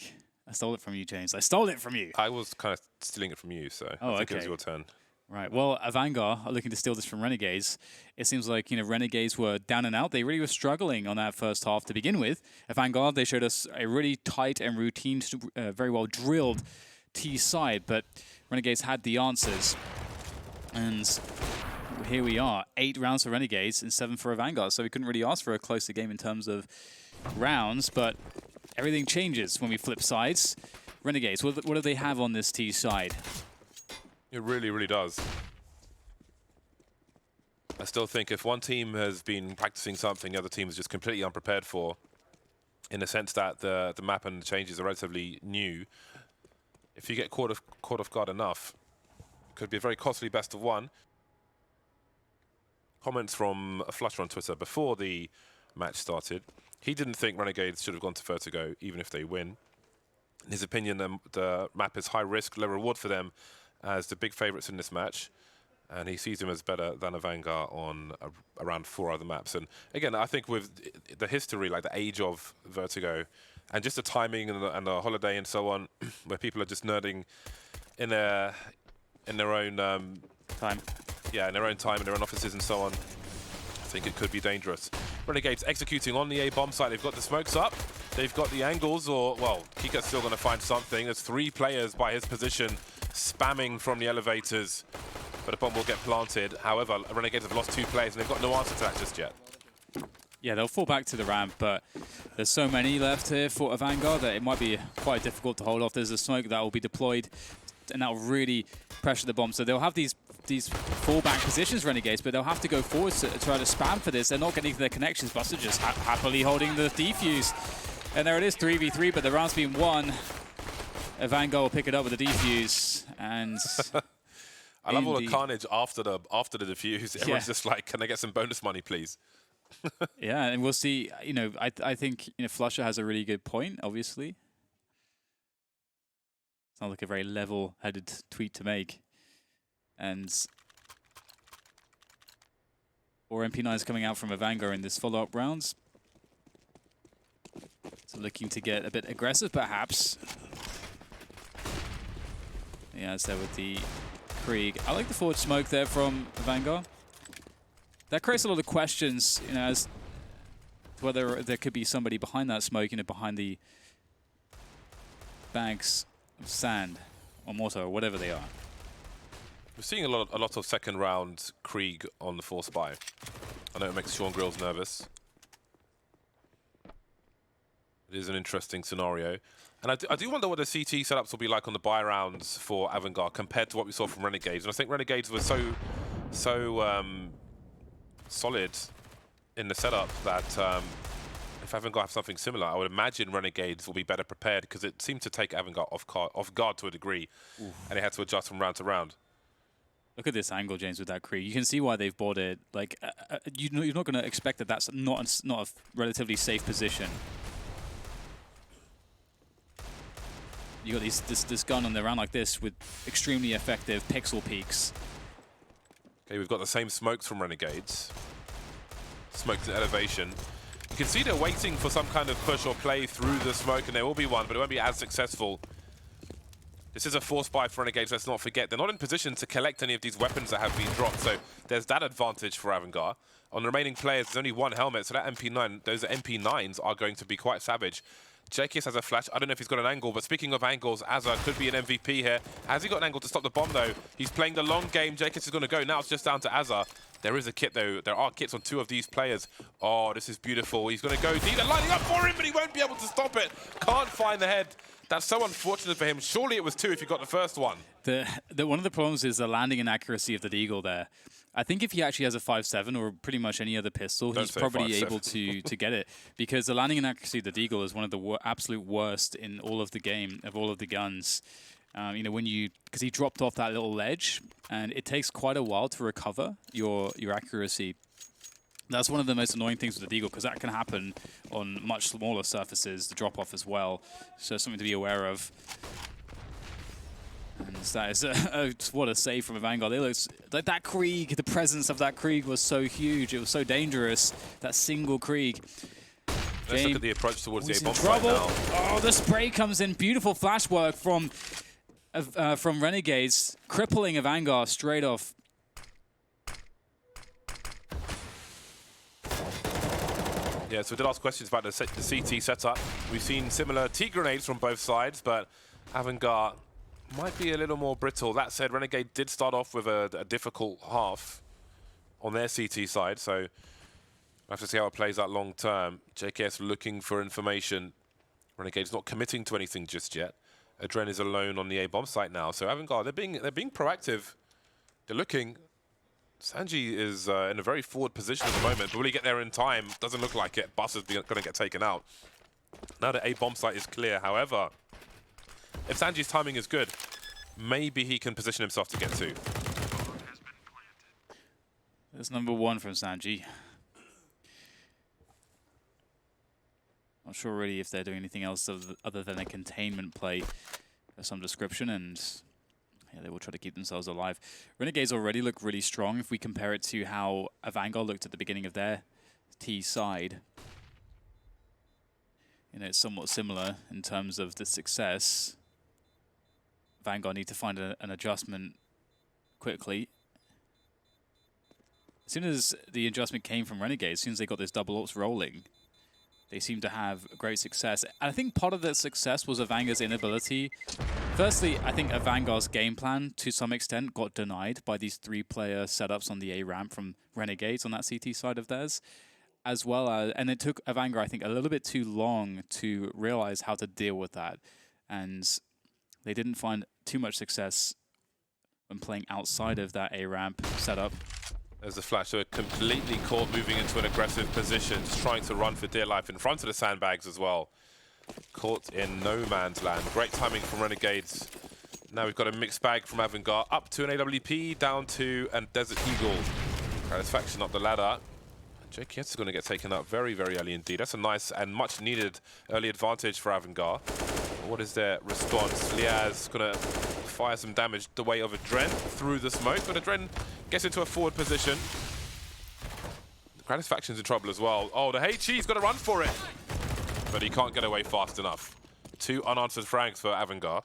I stole it from you, James. I stole it from you. I was kind of stealing it from you, so I think it was your turn. Right. Well, AVANGAR are looking to steal this from Renegades. It seems like, Renegades were down and out. They really were struggling on that first half to begin with. AVANGAR, they showed us a really tight and routine, very well drilled T side, but Renegades had the answers. And here we are, 8 rounds for Renegades and 7 for AVANGAR. So we couldn't really ask for a closer game in terms of rounds, but everything changes when we flip sides. Renegades, what do they have on this T side? It really, really does. I still think if one team has been practicing something the other team is just completely unprepared for, in the sense that the map and the changes are relatively new, if you get caught off guard enough, it could be a very costly best of one. Comments from Flusher on Twitter before the match started. He didn't think Renegades should have gone to Vertigo, even if they win. In his opinion, the map is high risk, low reward for them as the big favourites in this match. And he sees them as better than AVANGAR on around 4 other maps. And again, I think with the history, like the age of Vertigo, and just the timing and the holiday and so on, where people are just nerding in their own time. Yeah, in their own time, in their own offices and so on, I think it could be dangerous. Renegades executing on the A bomb site. They've got the smokes up. They've got the angles, or, well, Kika's still going to find something. There's 3 players by his position spamming from the elevators, but a bomb will get planted. However, Renegades have lost 2 players, and they've got no answer to that just yet. Yeah, they'll fall back to the ramp, but there's so many left here for AVANGAR that it might be quite difficult to hold off. There's a smoke that will be deployed, and that will really pressure the bomb. So they'll have these fallback positions, Renegades, but they'll have to go forward to try to spam for this. They're not getting their connections. Buster just happily holding the defuse. And there it is, 3v3, but the round's been won. AVANGAR will pick it up with the defuse, and I love all the carnage after the defuse. Everyone's just like, can I get some bonus money, please? Yeah, and we'll see. I think Flusher has a really good point, obviously. It's not like a very level-headed tweet to make. And 4 MP9s coming out from AVANGAR in this follow-up rounds. So looking to get a bit aggressive, perhaps. Yeah, it's there with the Krieg. I like the forward smoke there from AVANGAR. That creates a lot of questions, as to whether there could be somebody behind that smoke, behind the bags of sand or mortar or whatever they are. We're seeing a lot of second round Krieg on the force buy. I know it makes Sean Grills nervous. It is an interesting scenario. And I do wonder what the CT setups will be like on the buy rounds for AVANGAR compared to what we saw from Renegades. And I think Renegades were so solid in the setup that if AVANGAR have something similar, I would imagine Renegades will be better prepared, because it seemed to take AVANGAR off guard to a degree. Oof. And they had to adjust from round to round. Look at this angle, James, with that Krieg. You can see why they've bought it. Like, you're not going to expect that that's not a relatively safe position. You got this gun on the round like this with extremely effective pixel peaks. Okay, we've got the same smokes from Renegades. Smokes at elevation. You can see they're waiting for some kind of push or play through the smoke, and there will be one, but it won't be as successful. This is a force buy for Renegades, let's not forget. They're not in position to collect any of these weapons that have been dropped, so there's that advantage for AVANGAR. On the remaining players, there's only 1 helmet, so that MP9, those MP9s are going to be quite savage. JKS has a flash. I don't know if he's got an angle, but speaking of angles, Azza could be an MVP here. Has he got an angle to stop the bomb, though? He's playing the long game. JKS is going to go. Now it's just down to Azza. There is a kit, though. There are kits on 2 of these players. Oh, this is beautiful. He's going to go deep. They're lining up for him, but he won't be able to stop it. Can't find the head. That's so unfortunate for him. Surely it was 2 if he got the first one. One of the problems is the landing inaccuracy of the Deagle there. I think if he actually has a 5.7 or pretty much any other pistol, he's probably able to get it, because the landing inaccuracy of the Deagle is one of the absolute worst in all of the game, of all of the guns. Because he dropped off that little ledge, and it takes quite a while to recover your accuracy. That's one of the most annoying things with the Deagle, because that can happen on much smaller surfaces, the drop-off as well. So something to be aware of. And that is what a save from AVANGAR. They look like that Krieg, the presence of that Krieg was so huge. It was so dangerous, that single Krieg. Let's look at the approach towards the A-bomb site trouble. now. Oh, the spray comes in. Beautiful flash work from Renegades, crippling AVANGAR straight off. Yeah, so we did ask questions about the CT setup. We've seen similar T grenades from both sides, but AVANGAR might be a little more brittle. That said, Renegade did start off with a difficult half on their CT side, so we'll have to see how it plays out long term. JKS looking for information. Renegade's not committing to anything just yet. Adren is alone on the A-bomb site now, so AVANGAR, they're being proactive. They're looking. Sanji is in a very forward position at the moment, but will he get there in time? Doesn't look like it. Bus is going to get taken out. Now the A-bomb site is clear, however, if Sanji's timing is good, maybe he can position himself to get two. That's number one from Sanji. Not sure really if they're doing anything else other than a containment play of some description, and yeah, they will try to keep themselves alive. Renegades already look really strong if we compare it to how AVANGAR looked at the beginning of their T side. You know, it's somewhat similar in terms of the success. AVANGAR need to find an adjustment quickly. As soon as the adjustment came from Renegades, as soon as they got this double ops rolling, they seem to have great success. And I think part of that success was AVANGAR's inability. Firstly, I think AVANGAR's game plan, to some extent, got denied by these three-player setups on the A ramp from Renegades on that CT side of theirs, as well as, and it took AVANGAR, I think, a little bit too long to realize how to deal with that. And they didn't find too much success when playing outside of that A ramp setup. There's a flash, so completely caught moving into an aggressive position, just trying to run for dear life in front of the sandbags as well. Caught in no man's land. Great timing from Renegades. Now we've got a mixed bag from AVANGAR, up to an AWP, down to a Desert Eagle. Satisfaction up the ladder. JKS is going to get taken up very, very early indeed. That's a nice and much needed early advantage for AVANGAR. What is their response? Liaz going to fire some damage the way of Adren through the smoke, but Adren gets into a forward position. Satisfaction's in trouble as well. Oh, the HE's got to run for it, but he can't get away fast enough. 2 unanswered frags for AVANGAR.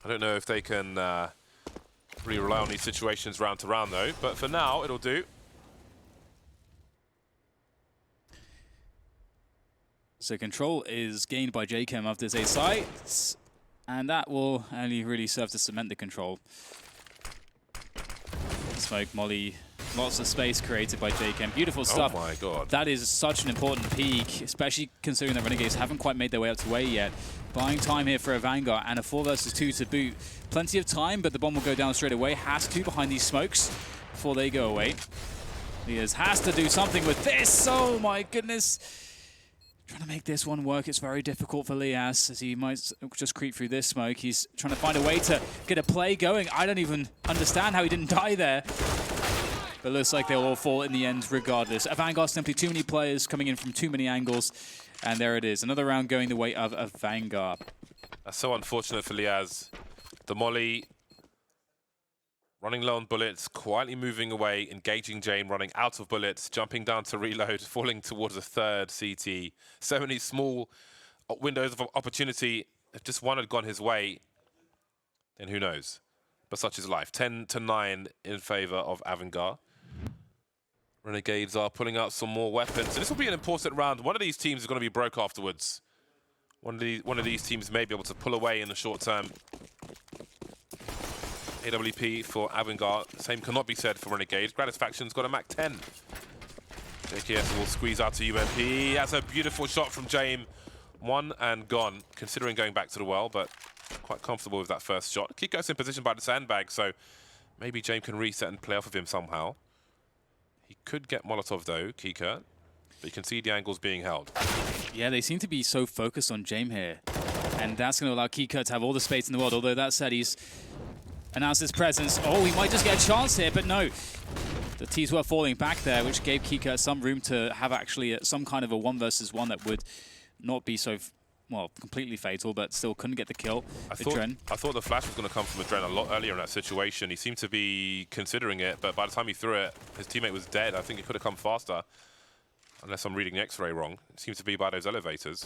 I don't know if they can really rely on these situations round to round though, but for now it'll do. So control is gained by JChem of this A site, and that will only really serve to cement the control. Smoke, molly, lots of space created by JChem. Beautiful stuff. Oh my god. That is such an important peak, especially considering that Renegades haven't quite made their way up to A yet. Buying time here for AVANGAR, and a 4 versus 2 to boot. Plenty of time, but the bomb will go down straight away. Has to behind these smokes before they go away. Liaz has to do something with this. Oh my goodness. Trying to make this one work, it's very difficult for Liaz, as he might just creep through this smoke. He's trying to find a way to get a play going. I don't even understand how he didn't die there. But looks like they'll all fall in the end regardless. AVANGAR, simply too many players coming in from too many angles. And there it is, another round going the way of AVANGAR. That's so unfortunate for Liaz. The molly, running low on bullets, quietly moving away, engaging Jane, running out of bullets, jumping down to reload, falling towards a third CT. So many small windows of opportunity. If just one had gone his way, then who knows? But such is life. 10-9 in favor of AVANGAR. Renegades are pulling out some more weapons. So this will be an important round. One of these teams is going to be broke afterwards. One of these teams may be able to pull away in the short term. AWP for AVANGAR. Same cannot be said for Renegades. Gratisfaction's got a Mach 10. JKS will squeeze out to UMP. That's a beautiful shot from James. One and gone, considering going back to the well, but quite comfortable with that first shot. Kiko's in position by the sandbag, so maybe James can reset and play off of him somehow. He could get Molotov though, Kika, but you can see the angles being held. Yeah, they seem to be so focused on James here, and that's going to allow Kika to have all the space in the world, although that said, he's announced his presence. Oh, he might just get a chance here, but no. The T's were falling back there, which gave Kika some room to have actually some kind of a 1 versus 1 that would not be so, well, completely fatal, but still couldn't get the kill. I thought the flash was going to come from Adren a lot earlier in that situation. He seemed to be considering it, but by the time he threw it, his teammate was dead. I think it could have come faster. Unless I'm reading the X-ray wrong. It seems to be by those elevators.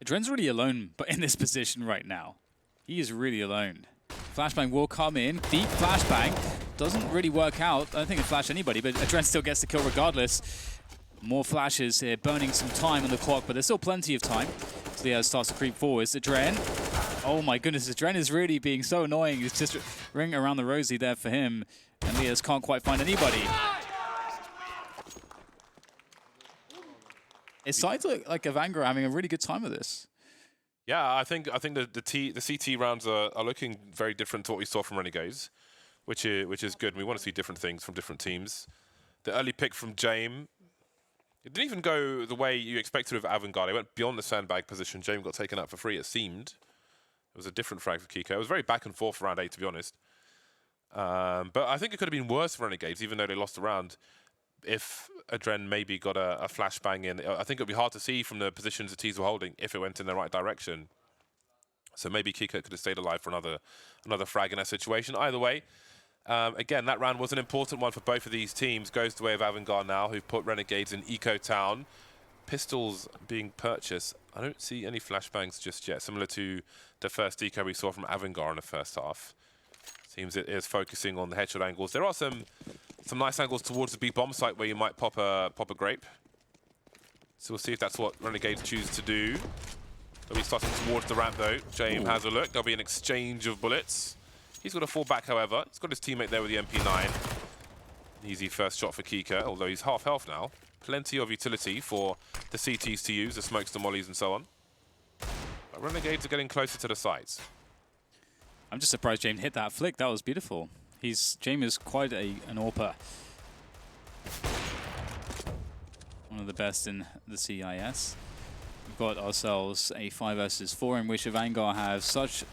Dren's really alone, but in this position right now. He is really alone. Flashbang will come in. Deep flashbang. Doesn't really work out. I don't think it flashed anybody, but Dren still gets the kill regardless. More flashes here, burning some time on the clock, but there's still plenty of time. So Leo starts to creep forwards. Dren. Oh my goodness, Dren is really being so annoying. It's just ring around the rosy there for him. And Leos can't quite find anybody. It sides like AVANGAR are having a really good time with this. Yeah, I think the CT rounds are looking very different to what we saw from Renegades, which is good. We want to see different things from different teams. The early pick from James, it didn't even go the way you expected with AVANGAR. They went beyond the sandbag position. James got taken out for free, it seemed. It was a different frag for Kiko. It was very back and forth round 8, to be honest. But I think it could have been worse for Renegades, even though they lost the round. If Adren maybe got a flashbang in, I think it would be hard to see from the positions the T's were holding if it went in the right direction. So maybe Kiko could have stayed alive for another frag in that situation. Either way, again, that round was an important one for both of these teams. Goes the way of AVANGAR now, who've put Renegades in Eco Town. Pistols being purchased. I don't see any flashbangs just yet, similar to the first deco we saw from AVANGAR in the first half. Seems it is focusing on the headshot angles. There are some nice angles towards the B bomb site where you might pop a grape. So we'll see if that's what Renegades choose to do. They'll be starting towards the ramp though. James has a look. There'll be an exchange of bullets. He's got to fall back, however. He's got his teammate there with the MP9. An easy first shot for Kika, although he's half health now. Plenty of utility for the CTs to use, the smokes, the mollies, and so on. But Renegades are getting closer to the sites. I'm just surprised James hit that flick. That was beautiful. James is quite an AWPer. One of the best in the CIS. We've got ourselves a 5 versus 4 in which AVANGAR have such,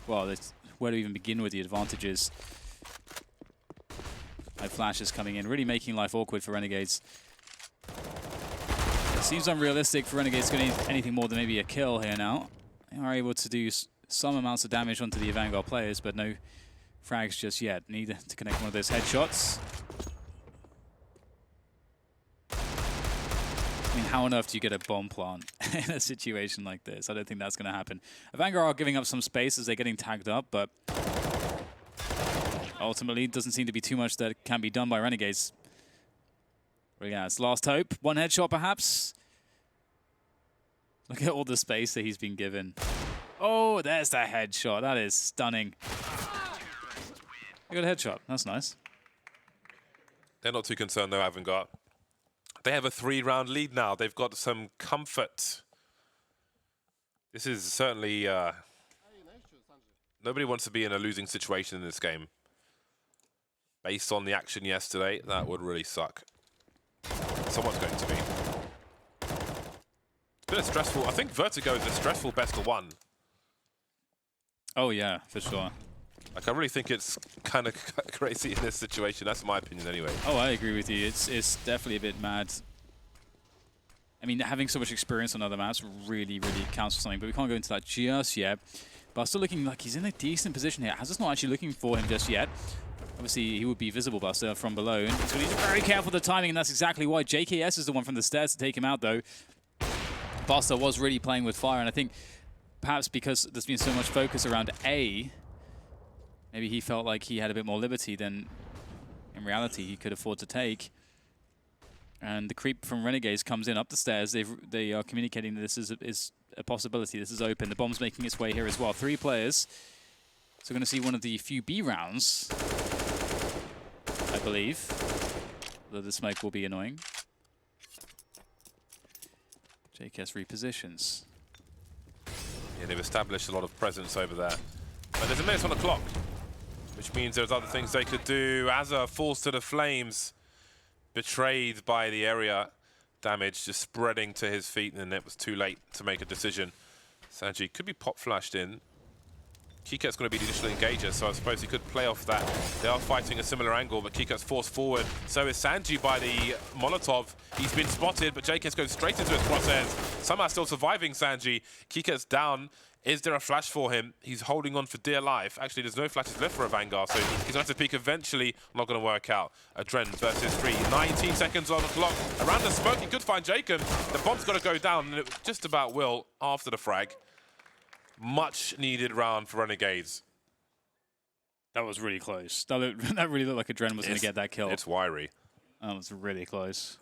well, where to even begin with the advantages. Flashes coming in, really making life awkward for Renegades. It seems unrealistic for Renegades to get anything more than maybe a kill here now. They are able to do some amounts of damage onto the AVANGAR players, but no frags just yet. Need to connect one of those headshots. I mean, how on earth do you get a bomb plant in a situation like this? I don't think that's going to happen. AVANGAR are giving up some space as they're getting tagged up, but ultimately it doesn't seem to be too much that can be done by Renegades. But yeah, it's last hope. One headshot perhaps. Look at all the space that he's been given. Oh, there's the headshot. That is stunning. You got a headshot. That's nice. They're not too concerned though, AVANGAR. They have a 3-round lead now. They've got some comfort. This is certainly... nobody wants to be in a losing situation in this game. Based on the action yesterday, that would really suck. Someone's going to be. It's been a stressful... I think Vertigo is a stressful best of 1. Oh yeah, for sure. Like, I really think it's kind of crazy in this situation. That's my opinion anyway. Oh, I agree with you. It's definitely a bit mad. I mean, having so much experience on other maps really, really counts for something, but we can't go into that just yet. But still looking like he's in a decent position here. Hazard's not actually looking for him just yet. Obviously, he would be visible, Buster, from below. And so he's very careful with the timing, and that's exactly why. JKS is the one from the stairs to take him out, though. Buster was really playing with fire, and I think perhaps because there's been so much focus around A, maybe he felt like he had a bit more liberty than, in reality, he could afford to take. And the creep from Renegades comes in up the stairs. They are communicating that this is a possibility. This is open. The bomb's making its way here as well. 3 players. So we're going to see one of the few B rounds, I believe. Though the smoke will be annoying. JKS repositions. Yeah, they've established a lot of presence over there. But there's a minute on the clock, which means there's other things they could do. Azza falls to the flames, betrayed by the area damage, just spreading to his feet, and it was too late to make a decision. Sanji could be pop flashed in. Kikat's going to be the initial engager, so I suppose he could play off that. They are fighting a similar angle, but Kikat's forced forward. So is Sanji by the Molotov. He's been spotted, but JKS goes straight into his crosshairs. Somehow still surviving Sanji. Kikat's down. Is there a flash for him? He's holding on for dear life. Actually, there's no flashes left for AVANGAR, so he's going to have to peek eventually. Not going to work out. Adren versus 3. 19 seconds on the clock. Around the smoke, he could find Jacob. The bomb's got to go down, and it just about will after the frag. Much needed round for Renegades. That was really close. That really looked like Adren was going to get that kill. It's wiry. That was really close.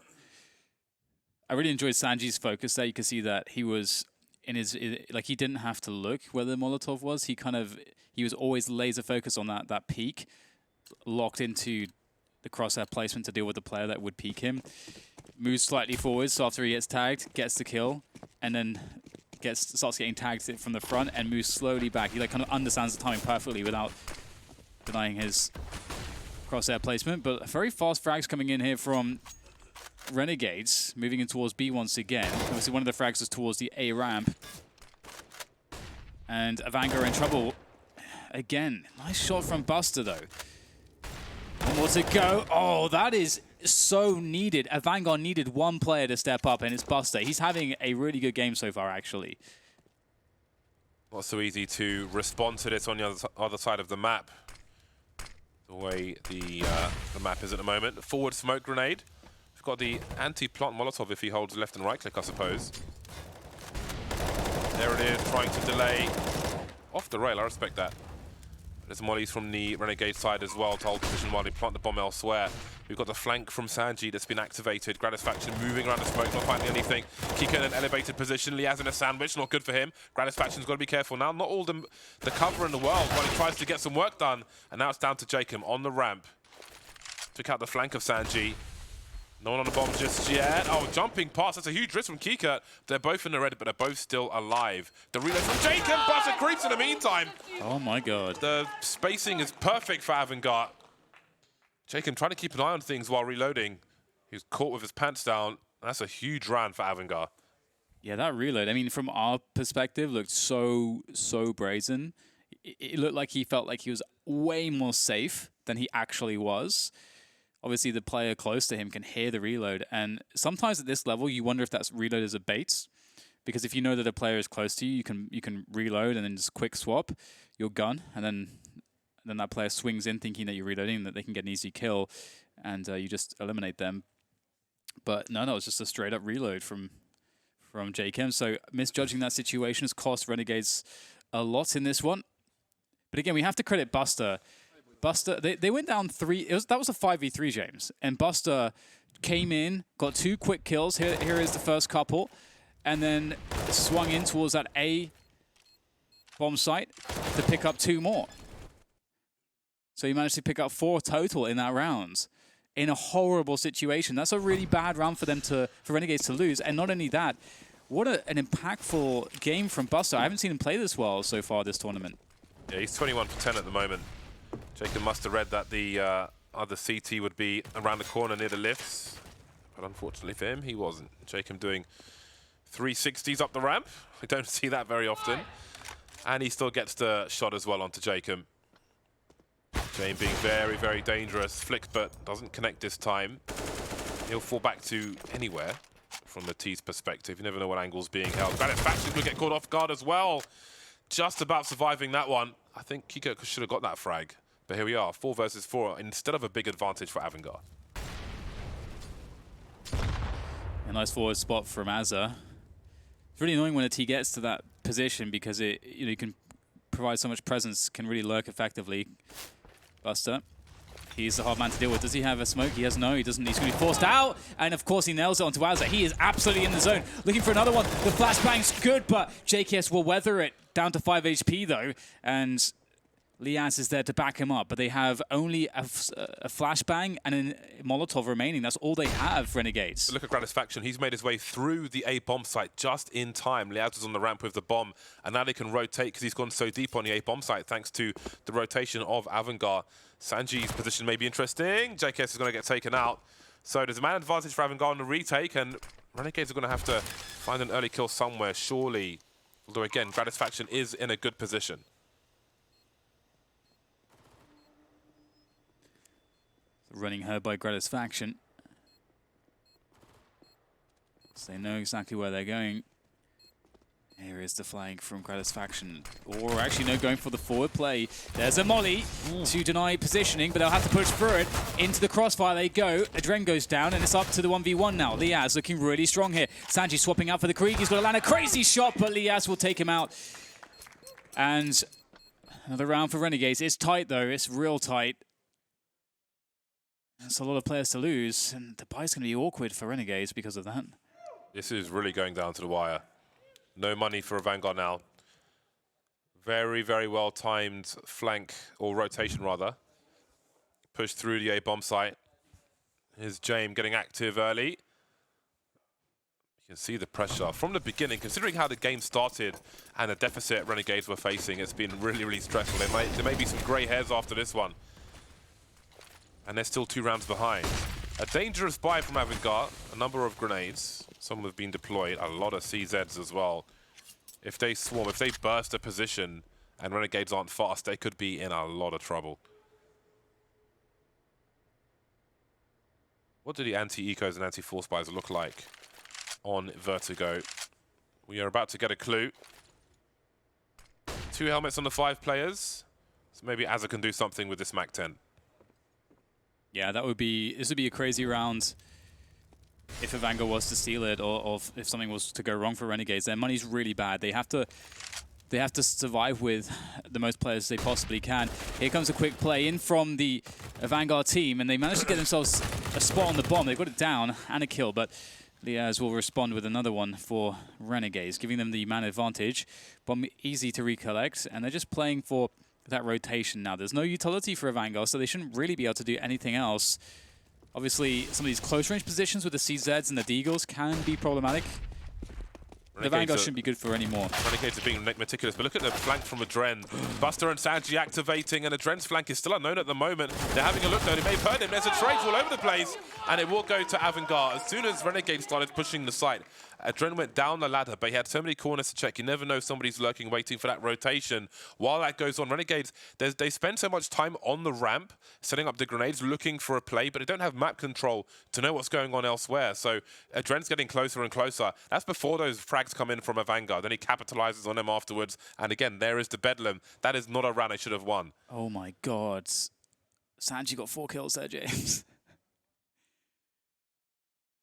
I really enjoyed Sanji's focus there. You can see that he was like he didn't have to look where the Molotov was. He was always laser focused on that peak, locked into the crosshair placement to deal with the player that would peek him. Moves slightly forward, so after he gets tagged, gets the kill, and then starts getting tagged from the front and moves slowly back. He like kind of understands the timing perfectly without denying his crosshair placement. But very fast frags coming in here from Renegades, moving in towards B once again. Obviously one of the frags is towards the A ramp. And AVANGAR in trouble again. Nice shot from Buster though. One more to go. Oh, that is so needed. AVANGAR needed one player to step up, and it's Buster. He's having a really good game so far, actually. Not so easy to respond to this on the other side of the map. The way the map is at the moment. Forward smoke grenade. We've got the anti-plant Molotov if he holds left and right click, I suppose. There it is, trying to delay. Off the rail, I respect that. There's mollies from the Renegade side as well to hold position while they plant the bomb elsewhere. We've got the flank from Sanji that's been activated. Gratisfaction moving around the smoke, not finding anything. Kika in an elevated position. Liaz in a sandwich, not good for him. Gratisfaction's got to be careful now. Not all the cover in the world while he tries to get some work done. And now it's down to Jacob on the ramp. Took out the flank of Sanji. No one on the bomb just yet. Oh, jumping past. That's a huge risk from Kika. They're both in the red, but they're both still alive. The reload from Jacob. Buster creeps in the meantime. Oh, my God. The spacing is perfect for AVANGAR. Jacob trying to keep an eye on things while reloading. He was caught with his pants down. That's a huge round for AVANGAR. Yeah, that reload, I mean, from our perspective, looked so brazen. It looked like he felt like he was way more safe than he actually was. Obviously, the player close to him can hear the reload, and sometimes at this level, you wonder if that reload is a bait, because if you know that a player is close to you, you can reload and then just quick swap your gun, and then that player swings in thinking that you're reloading, that they can get an easy kill, and you just eliminate them. But no, that was just a straight up reload from JKM. So misjudging that situation has cost Renegades a lot in this one. But again, we have to credit Buster. Buster, they went down 3. That was a 5v3, James. And Buster came in, got 2 quick kills. Here is the first couple. And then swung in towards that A bomb site to pick up 2 more. So he managed to pick up 4 total in that round. In a horrible situation. That's a really bad round for them for Renegades to lose. And not only that, what an impactful game from Buster. I haven't seen him play this well so far this tournament. Yeah, he's 21 for 10 at the moment. Jacob must have read that the other CT would be around the corner near the lifts. But unfortunately for him, he wasn't. Jacob doing 360s up the ramp. We don't see that very often. And he still gets the shot as well onto Jacob. Jane being very dangerous. Flick, but doesn't connect this time. He'll fall back to anywhere from the T's perspective. You never know what angle's being held. Gratisfaction could get caught off guard as well. Just about surviving that one. I think Kiko should have got that frag. But here we are, 4 versus 4, instead of a big advantage for AVANGAR. A nice forward spot from Azza. It's really annoying when a T gets to that position because you can provide so much presence, can really lurk effectively. Buster, he's the hard man to deal with. Does he have a smoke? He has no, he doesn't. He's going to be forced out. And of course he nails it onto Azza. He is absolutely in the zone. Looking for another one. The flashbang's good, but JKS will weather it. Down to 5 HP though. And Liaz is there to back him up, but they have only a flashbang and a Molotov remaining. That's all they have, Renegades. Look at Gratisfaction. He's made his way through the A bomb site just in time. Liaz was on the ramp with the bomb, and now they can rotate because he's gone so deep on the A bomb site thanks to the rotation of AVANGAR. Sanji's position may be interesting. JKS is going to get taken out. So there's a man advantage for AVANGAR on the retake, and Renegades are going to have to find an early kill somewhere, surely. Although again, Gratisfaction is in a good position. Running her by Gratisfaction. So they know exactly where they're going. Here There is the flank from Gratisfaction. Or actually, no, going for the forward play. There's a molly to deny positioning, but they'll have to push through it. Into the crossfire they go. Adren goes down, and it's up to the 1v1 now. Liaz looking really strong here. Sanji swapping out for the Krieg. He's got to land a crazy shot, but Liaz will take him out. And another round for Renegades. It's tight, though. It's real tight. That's a lot of players to lose, and the buy's going to be awkward for Renegades because of that. This is really going down to the wire. No money for AVANGAR now. Very, very well timed flank, or rotation rather. Push through the A bomb site. Here's James getting active early. You can see the pressure from the beginning. Considering how the game started and the deficit Renegades were facing, it's been really, really stressful. There may be some grey hairs after this one. And they're still 2 rounds behind. A dangerous buy from AVANGAR. A number of grenades. Some have been deployed. A lot of CZs as well. If they swarm, if they burst a position and Renegades aren't fast, they could be in a lot of trouble. What do the anti-ecos and anti-force buys look like on Vertigo? We are about to get a clue. 2 helmets on the 5 players. So maybe Azza can do something with this MAC-10. Yeah, this would be a crazy round if AVANGAR was to steal it, or if something was to go wrong for Renegades. Their money's really bad. They have to survive with the most players they possibly can. Here comes a quick play in from the AVANGAR team, and they managed to get themselves a spot on the bomb. They've got it down and a kill, but Liaz will respond with another one for Renegades, giving them the man advantage. Bomb easy to recollect, and they're just playing for that rotation now. There's no utility for AVANGAR, so they shouldn't really be able to do anything else. Obviously, some of these close-range positions with the CZs and the Deagles can be problematic. The AVANGAR shouldn't be good for any more. Renegades are being meticulous, but look at the flank from Adren. Buster and Sanji activating, and Adren's flank is still unknown at the moment. They're having a look though, they may have heard him. There's a trade all over the place, and it will go to AVANGAR. As soon as Renegades started pushing the site, Adren went down the ladder, but he had so many corners to check. You never know, somebody's lurking, waiting for that rotation. While that goes on, Renegades, they spend so much time on the ramp, setting up the grenades, looking for a play, but they don't have map control to know what's going on elsewhere. So Adren's getting closer and closer. That's before those frags come in from AVANGAR. Then he capitalizes on them afterwards. And again, there is the Bedlam. That is not a round they should have won. Oh my God. Sanji got 4 kills there, James.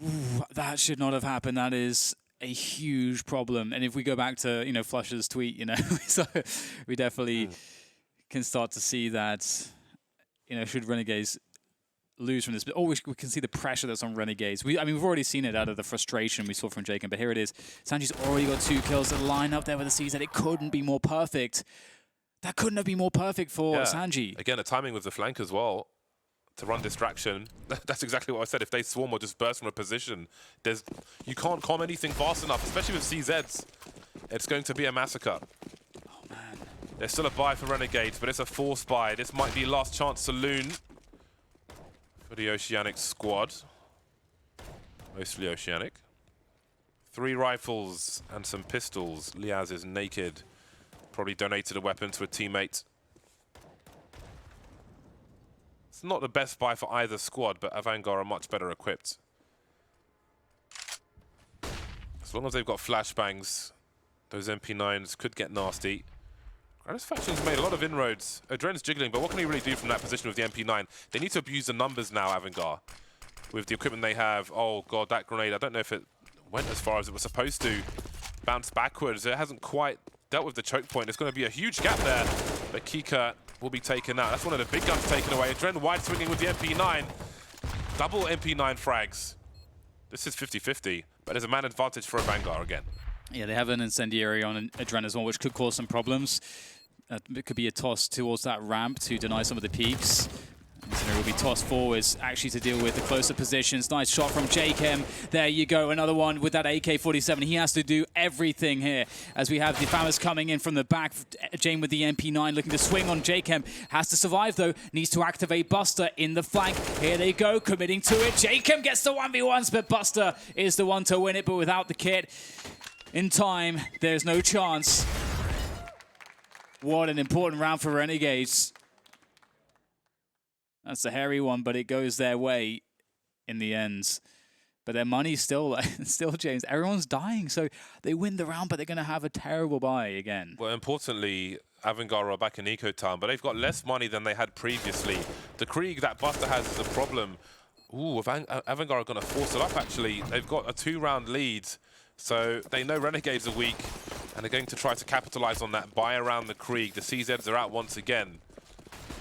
Ooh, that should not have happened. That is a huge problem. And if we go back to, Flusher's tweet, so we definitely can start to see that, should Renegades lose from this, but we can see the pressure that's on Renegades. We've already seen it out of the frustration we saw from Jacob, but here it is. Sanji's already got 2 kills. The line up there with the CZ, it couldn't be more perfect. That couldn't have been more perfect for Sanji. Again, the timing with the flank as well. To run distraction. That's exactly what I said. If they swarm or just burst from a position, you can't calm anything fast enough, especially with CZs. It's going to be a massacre. Oh, man. There's still a buy for Renegades, but it's a force buy. This might be last chance saloon for the Oceanic squad. Mostly Oceanic. 3 rifles and some pistols. Liaz is naked. Probably donated a weapon to a teammate. It's not the best buy for either squad, but AVANGAR are much better equipped. As long as they've got flashbangs, those MP9s could get nasty. Gratisfaction's made a lot of inroads. Adren's jiggling, but what can he really do from that position with the MP9? They need to abuse the numbers now, AVANGAR. With the equipment they have. Oh God, that grenade, I don't know if it went as far as it was supposed to. Bounced backwards. It hasn't quite dealt with the choke point. There's going to be a huge gap there. But Kika will be taken out. That's one of the big guns taken away. Adren wide swinging with the MP9. Double MP9 frags. This is 50-50, but there's a man advantage for AVANGAR again. Yeah, they have an incendiary on Adren as well, which could cause some problems. It could be a toss towards that ramp to deny some of the peaks. So it will be tossed forwards, actually, to deal with the closer positions. Nice shot from Jakem. There you go, another one with that AK-47. He has to do everything here as we have the Famas coming in from the back. Jane with the MP9 looking to swing on Jakem. Has to survive, though. Needs to activate Buster in the flank. Here they go, committing to it. Jakem gets the 1v1s, but Buster is the one to win it, but without the kit. In time, there's no chance. What an important round for Renegades. That's a hairy one, but it goes their way in the end. But their money's still, still James. Everyone's dying, so they win the round, but they're going to have a terrible buy again. Well, importantly, AVANGAR are back in Eco Town, but they've got less money than they had previously. The Krieg that Buster has is a problem. Ooh, AVANGAR are going to force it up, actually. They've got a 2-round lead, so they know Renegades are weak, and they're going to try to capitalize on that, buy around the Krieg. The CZs are out once again.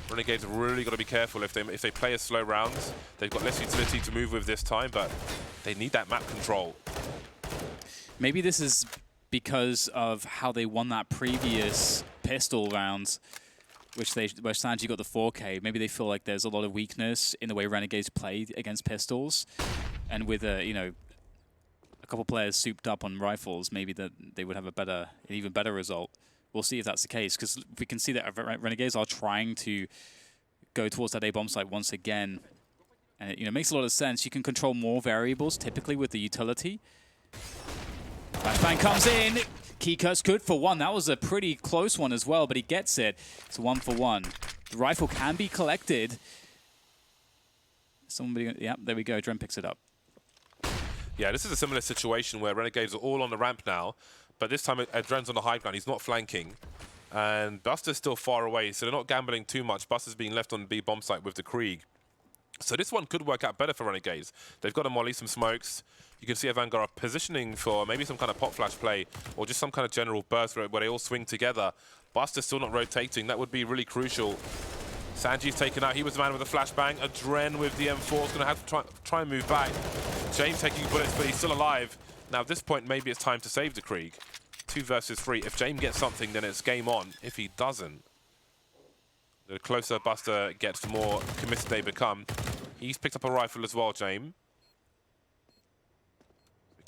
Renegades have really got to be careful if they play a slow round. They've got less utility to move with this time, but they need that map control. Maybe this is because of how they won that previous pistol round, where Sanji got the 4K. Maybe they feel like there's a lot of weakness in the way Renegades played against pistols, and with a couple players souped up on rifles, maybe that they would have an even better result. We'll see if that's the case, because we can see that Renegades are trying to go towards that A-bomb site once again. And it makes a lot of sense. You can control more variables, typically with the utility. Flashbang comes in. Keycut's good for 1. That was a pretty close one as well, but he gets it. It's 1 for 1. The rifle can be collected. Yeah, there we go. Dren picks it up. Yeah, this is a similar situation where Renegades are all on the ramp now. But this time, Dren's on the high ground. He's not flanking. And Buster's still far away, so they're not gambling too much. Buster's being left on the B bomb site with the Krieg. So this one could work out better for Renegades. They've got to molly some smokes. You can see AVANGAR are positioning for maybe some kind of pop flash play or just some kind of general burst where they all swing together. Buster's still not rotating. That would be really crucial. Sanji's taken out. He was the man with the flashbang. A Dren with the M4 is going to have to try and move back. James taking bullets, but he's still alive. Now, at this point, maybe it's time to save the Krieg. 2 versus 3. If James gets something, then it's game on. If he doesn't, the closer Buster gets, the more committed they become. He's picked up a rifle as well, James.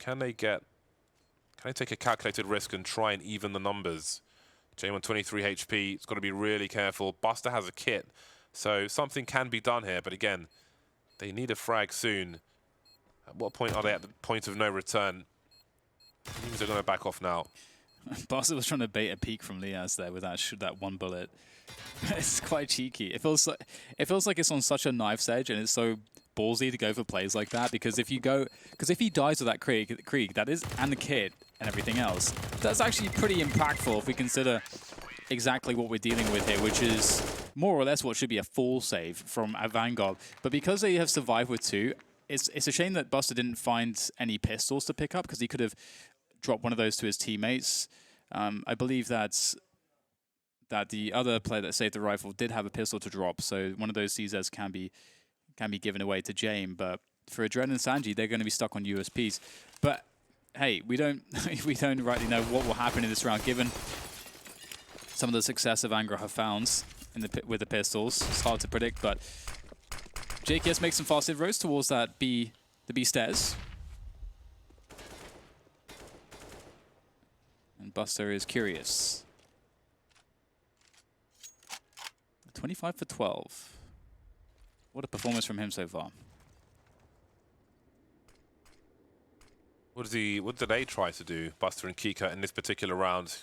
Can they take a calculated risk and try and even the numbers? James on 23 HP. It's got to be really careful. Buster has a kit, so something can be done here. But again, they need a frag soon. At what point are they at the point of no return? They're going to back off now. Buster was trying to bait a peek from Liaz there with that 1 bullet. It's quite cheeky. It feels like it's on such a knife's edge, and it's so ballsy to go for plays like that. Because if he dies with that Krieg, that is, and the kit and everything else, that's actually pretty impactful if we consider exactly what we're dealing with here, which is more or less what should be a full save from AVANGAR. But because they have survived with 2. It's a shame that Buster didn't find any pistols to pick up, because he could have dropped one of those to his teammates. I believe that the other player that saved the rifle did have a pistol to drop, so one of those CZs can be given away to James. But for Dren and Sanji, they're going to be stuck on USPs. But hey, we don't rightly know what will happen in this round, given some of the success AVANGAR have found with the pistols. It's hard to predict, but JKS makes some fast inroads towards the B stairs. And Buster is curious. 25 for 12. What a performance from him so far. What did they try to do, Buster and Kika, in this particular round?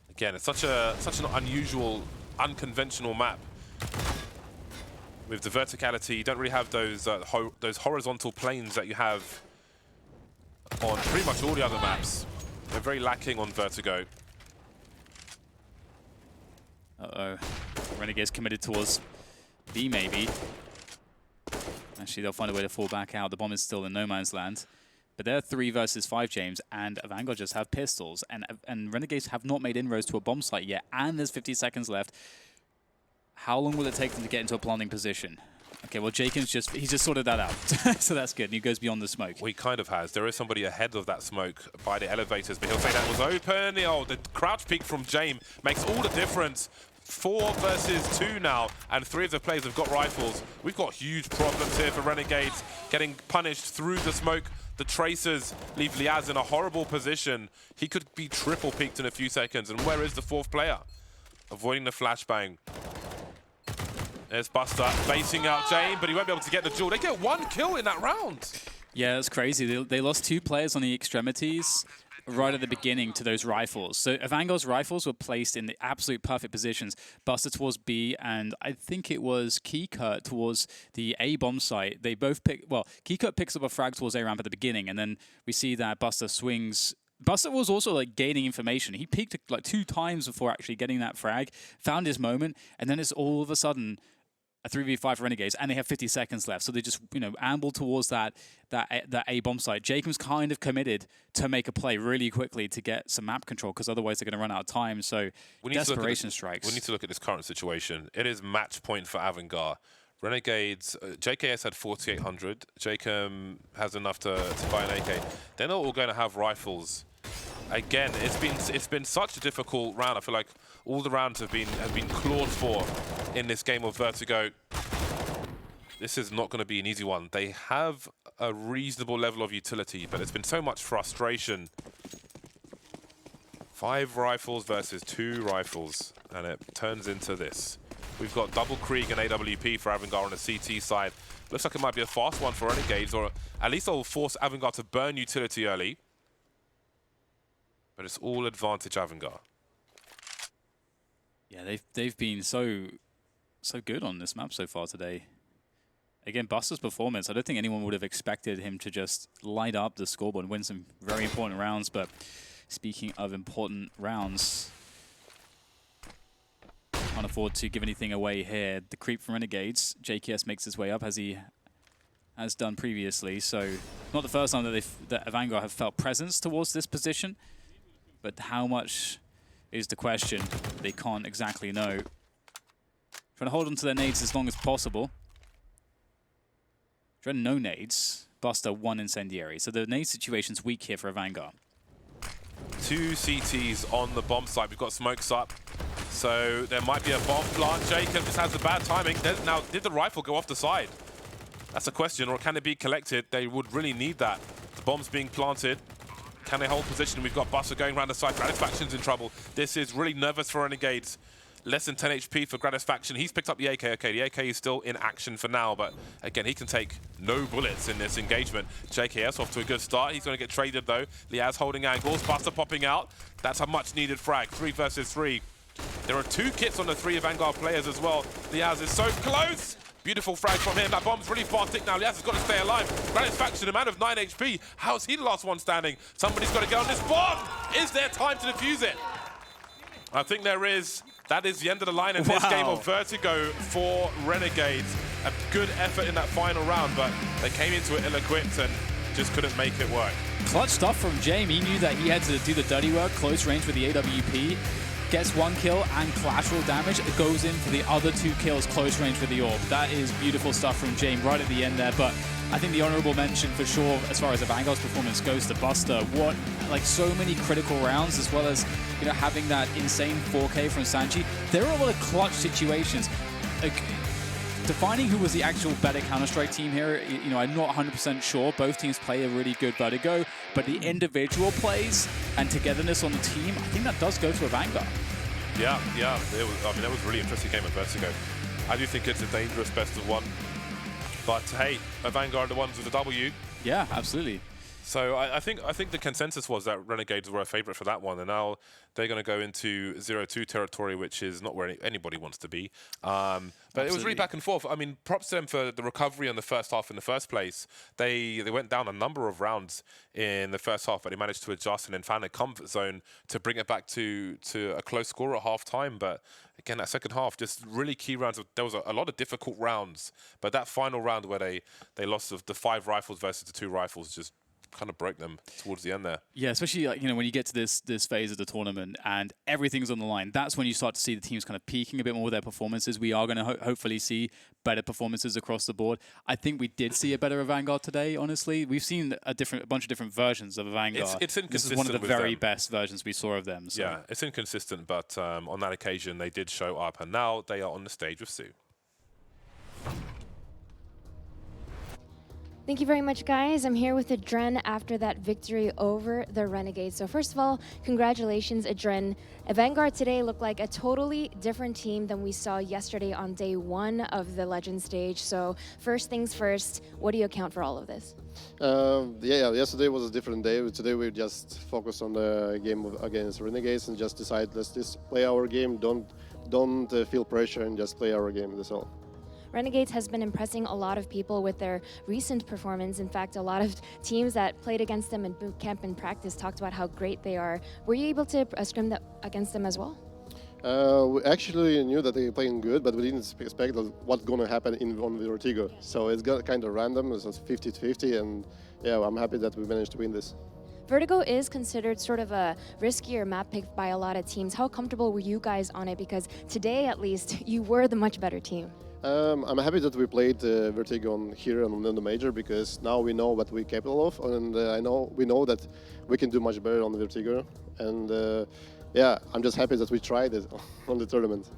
Again, it's such an unusual, unconventional map. With the verticality, you don't really have those horizontal planes that you have on pretty much all the other maps. They're very lacking on Vertigo. Uh-oh. Renegades committed towards B, maybe. Actually, they'll find a way to fall back out. The bomb is still in no man's land. But they're 3 versus 5, James, and AVANGAR just have pistols. And Renegades have not made inroads to a bomb site yet, and there's 50 seconds left. How long will it take them to get into a planting position? Okay, well, Jaken's just sorted that out. So that's good. And he goes beyond the smoke. Well, he kind of has. There is somebody ahead of that smoke by the elevators, but he'll say that was open. Oh, the crouch peek from James makes all the difference. 4 versus 2 now, and 3 of the players have got rifles. We've got huge problems here for Renegades, getting punished through the smoke. The tracers leave Liaz in a horrible position. He could be triple peeked in a few seconds. And where is the 4th player? Avoiding the flashbang. There's Buster facing out James, but he won't be able to get the duel. They get 1 kill in that round. Yeah, that's crazy. They lost 2 players on the extremities, right at the beginning to those rifles. So AVANGAR's rifles were placed in the absolute perfect positions. Buster towards B, and I think it was Keykurt towards the A bomb site. They both pick. Well, Keykurt picks up a frag towards A ramp at the beginning, and then we see that Buster swings. Buster was also like gaining information. He peeked like 2 times before actually getting that frag, found his moment, and then it's all of a sudden a 3v5 for Renegades, and they have 50 seconds left. So they just, amble towards that A bomb site. Jacob's kind of committed to make a play really quickly to get some map control, because otherwise they're going to run out of time. So desperation strikes. We need to look at this current situation. It is match point for AVANGAR. Renegades, JKS had 4,800. Jacob has enough to buy an AK. They're not all going to have rifles. Again, it's been such a difficult round. I feel like all the rounds have been clawed for in this game of Vertigo. This is not going to be an easy one. They have a reasonable level of utility, but there's been so much frustration. 5 rifles versus 2 rifles, and it turns into this. We've got double Krieg and AWP for AVANGAR on the CT side. Looks like it might be a fast one for Renegades, or at least they'll force AVANGAR to burn utility early. But it's all advantage AVANGAR. Yeah, they've been so good on this map so far today. Again, Buster's performance, I don't think anyone would have expected him to just light up the scoreboard and win some very important rounds. But speaking of important rounds, can't afford to give anything away here. The creep from Renegades, JKS makes his way up as he has done previously. So not the first time that AVANGAR have felt presence towards this position. But how much is the question? They can't exactly know. Trying to hold on to their nades as long as possible. Dren no nades. Buster 1 incendiary. So the nade situation's weak here for AVANGAR. 2 CTs on the bomb site. We've got smokes up. So there might be a bomb plant. Jacob just has the bad timing. Now, did the rifle go off the side? That's a question. Or can it be collected? They would really need that. The bomb's being planted. Can they hold position? We've got Buster going around the side. Gratisfaction's in trouble. This is really nervous for Renegades. Less than 10 HP for Gratisfaction. He's picked up the AK. Okay, the AK is still in action for now, but again, he can take no bullets in this engagement. JKS off to a good start. He's going to get traded though. Liaz holding angles. Buster popping out. That's a much needed frag. 3 versus 3. There are 2 kits on the 3 AVANGAR players as well. Liaz is so close. Beautiful frag from him. That bomb's really far tick now. Liaz has got to stay alive. Gratisfaction, a man of 9 HP. How's he the last one standing? Somebody's got to get on this bomb. Is there time to defuse it? I think there is. That is the end of the line in this game of Vertigo for Renegades. A good effort in that final round, but they came into it ill-equipped and just couldn't make it work. Clutch stuff from James. He knew that he had to do the dirty work, close range with the AWP. Gets 1 kill and collateral damage. It goes in for the other 2 kills, close range with the AWP. That is beautiful stuff from James right at the end there. But I think the honorable mention for sure, as far as AVANGAR's performance goes, to Buster. What, like, so many critical rounds, as well as, having that insane 4K from Sanji. There are a lot of clutch situations. Like, defining who was the actual better Counter-Strike team here, I'm not 100% sure. Both teams play a really good Vertigo, but the individual plays and togetherness on the team, I think that does go to AVANGAR. Yeah. It was a really interesting game of Vertigo. I do think it's a dangerous best of 1. But hey, AVANGAR are the ones with the W. Yeah, absolutely. So I think the consensus was that Renegades were a favorite for that one, and now they're going to go into 0-2 territory, which is not where anybody wants to be. But it was really back and forth. I mean, props to them for the recovery in the first half in the first place. They went down a number of rounds in the first half, but they managed to adjust and then found a comfort zone to bring it back to a close score at half-time. But again, that second half, just really key rounds. There was a lot of difficult rounds, but that final round where they lost the 5 rifles versus the 2 rifles just kind of broke them towards the end there. Yeah, especially when you get to this phase of the tournament and everything's on the line, that's when you start to see the teams kind of peaking a bit more with their performances. We are going to hopefully see better performances across the board. I think we did see a better AVANGAR today, honestly. We've seen a bunch of different versions of AVANGAR. It's inconsistent. This is one of the very best versions we saw of them. So. Yeah, it's inconsistent, but on that occasion they did show up, and now they are on the stage with Sue. Thank you very much, guys. I'm here with Adren after that victory over the Renegades. So first of all, congratulations, Adren. AVANGAR today looked like a totally different team than we saw yesterday on day one of the Legend stage. So first things first, what do you account for all of this? Yeah, yesterday was a different day. Today we just focus on the game against Renegades and just decide let's just play our game. Don't feel pressure and just play our game. That's all. Renegades has been impressing a lot of people with their recent performance. In fact, a lot of teams that played against them in boot camp and practice talked about how great they are. Were you able to scrim against them as well? We actually knew that they were playing good, but we didn't expect what's going to happen on Vertigo. So it's got kind of random. It's 50-50, and yeah, I'm happy that we managed to win this. Vertigo is considered sort of a riskier map pick by a lot of teams. How comfortable were you guys on it? Because today, at least, you were the much better team. I'm happy that we played Vertigo here on the major because now we know what we're capable of, and we know that we can do much better on the Vertigo. And yeah, I'm just happy that we tried it on the tournament.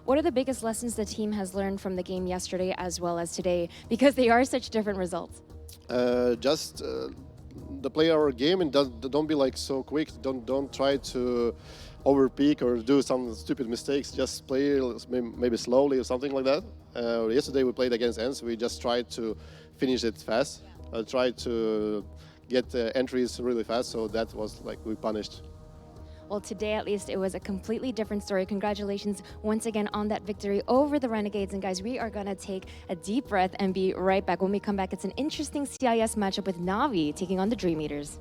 What are the biggest lessons the team has learned from the game yesterday as well as today? Because they are such different results. Just play our game and don't be like so quick. Don't try to overpeak or do some stupid mistakes. Just play maybe slowly or something like that. Yesterday we played against ENCE. We just tried to finish it fast. Tried to get entries really fast. So that was like we punished. Well, today at least it was a completely different story. Congratulations once again on that victory over the Renegades. And guys, we are going to take a deep breath and be right back. When we come back, it's an interesting CIS matchup with Na'Vi taking on the Dream Eaters.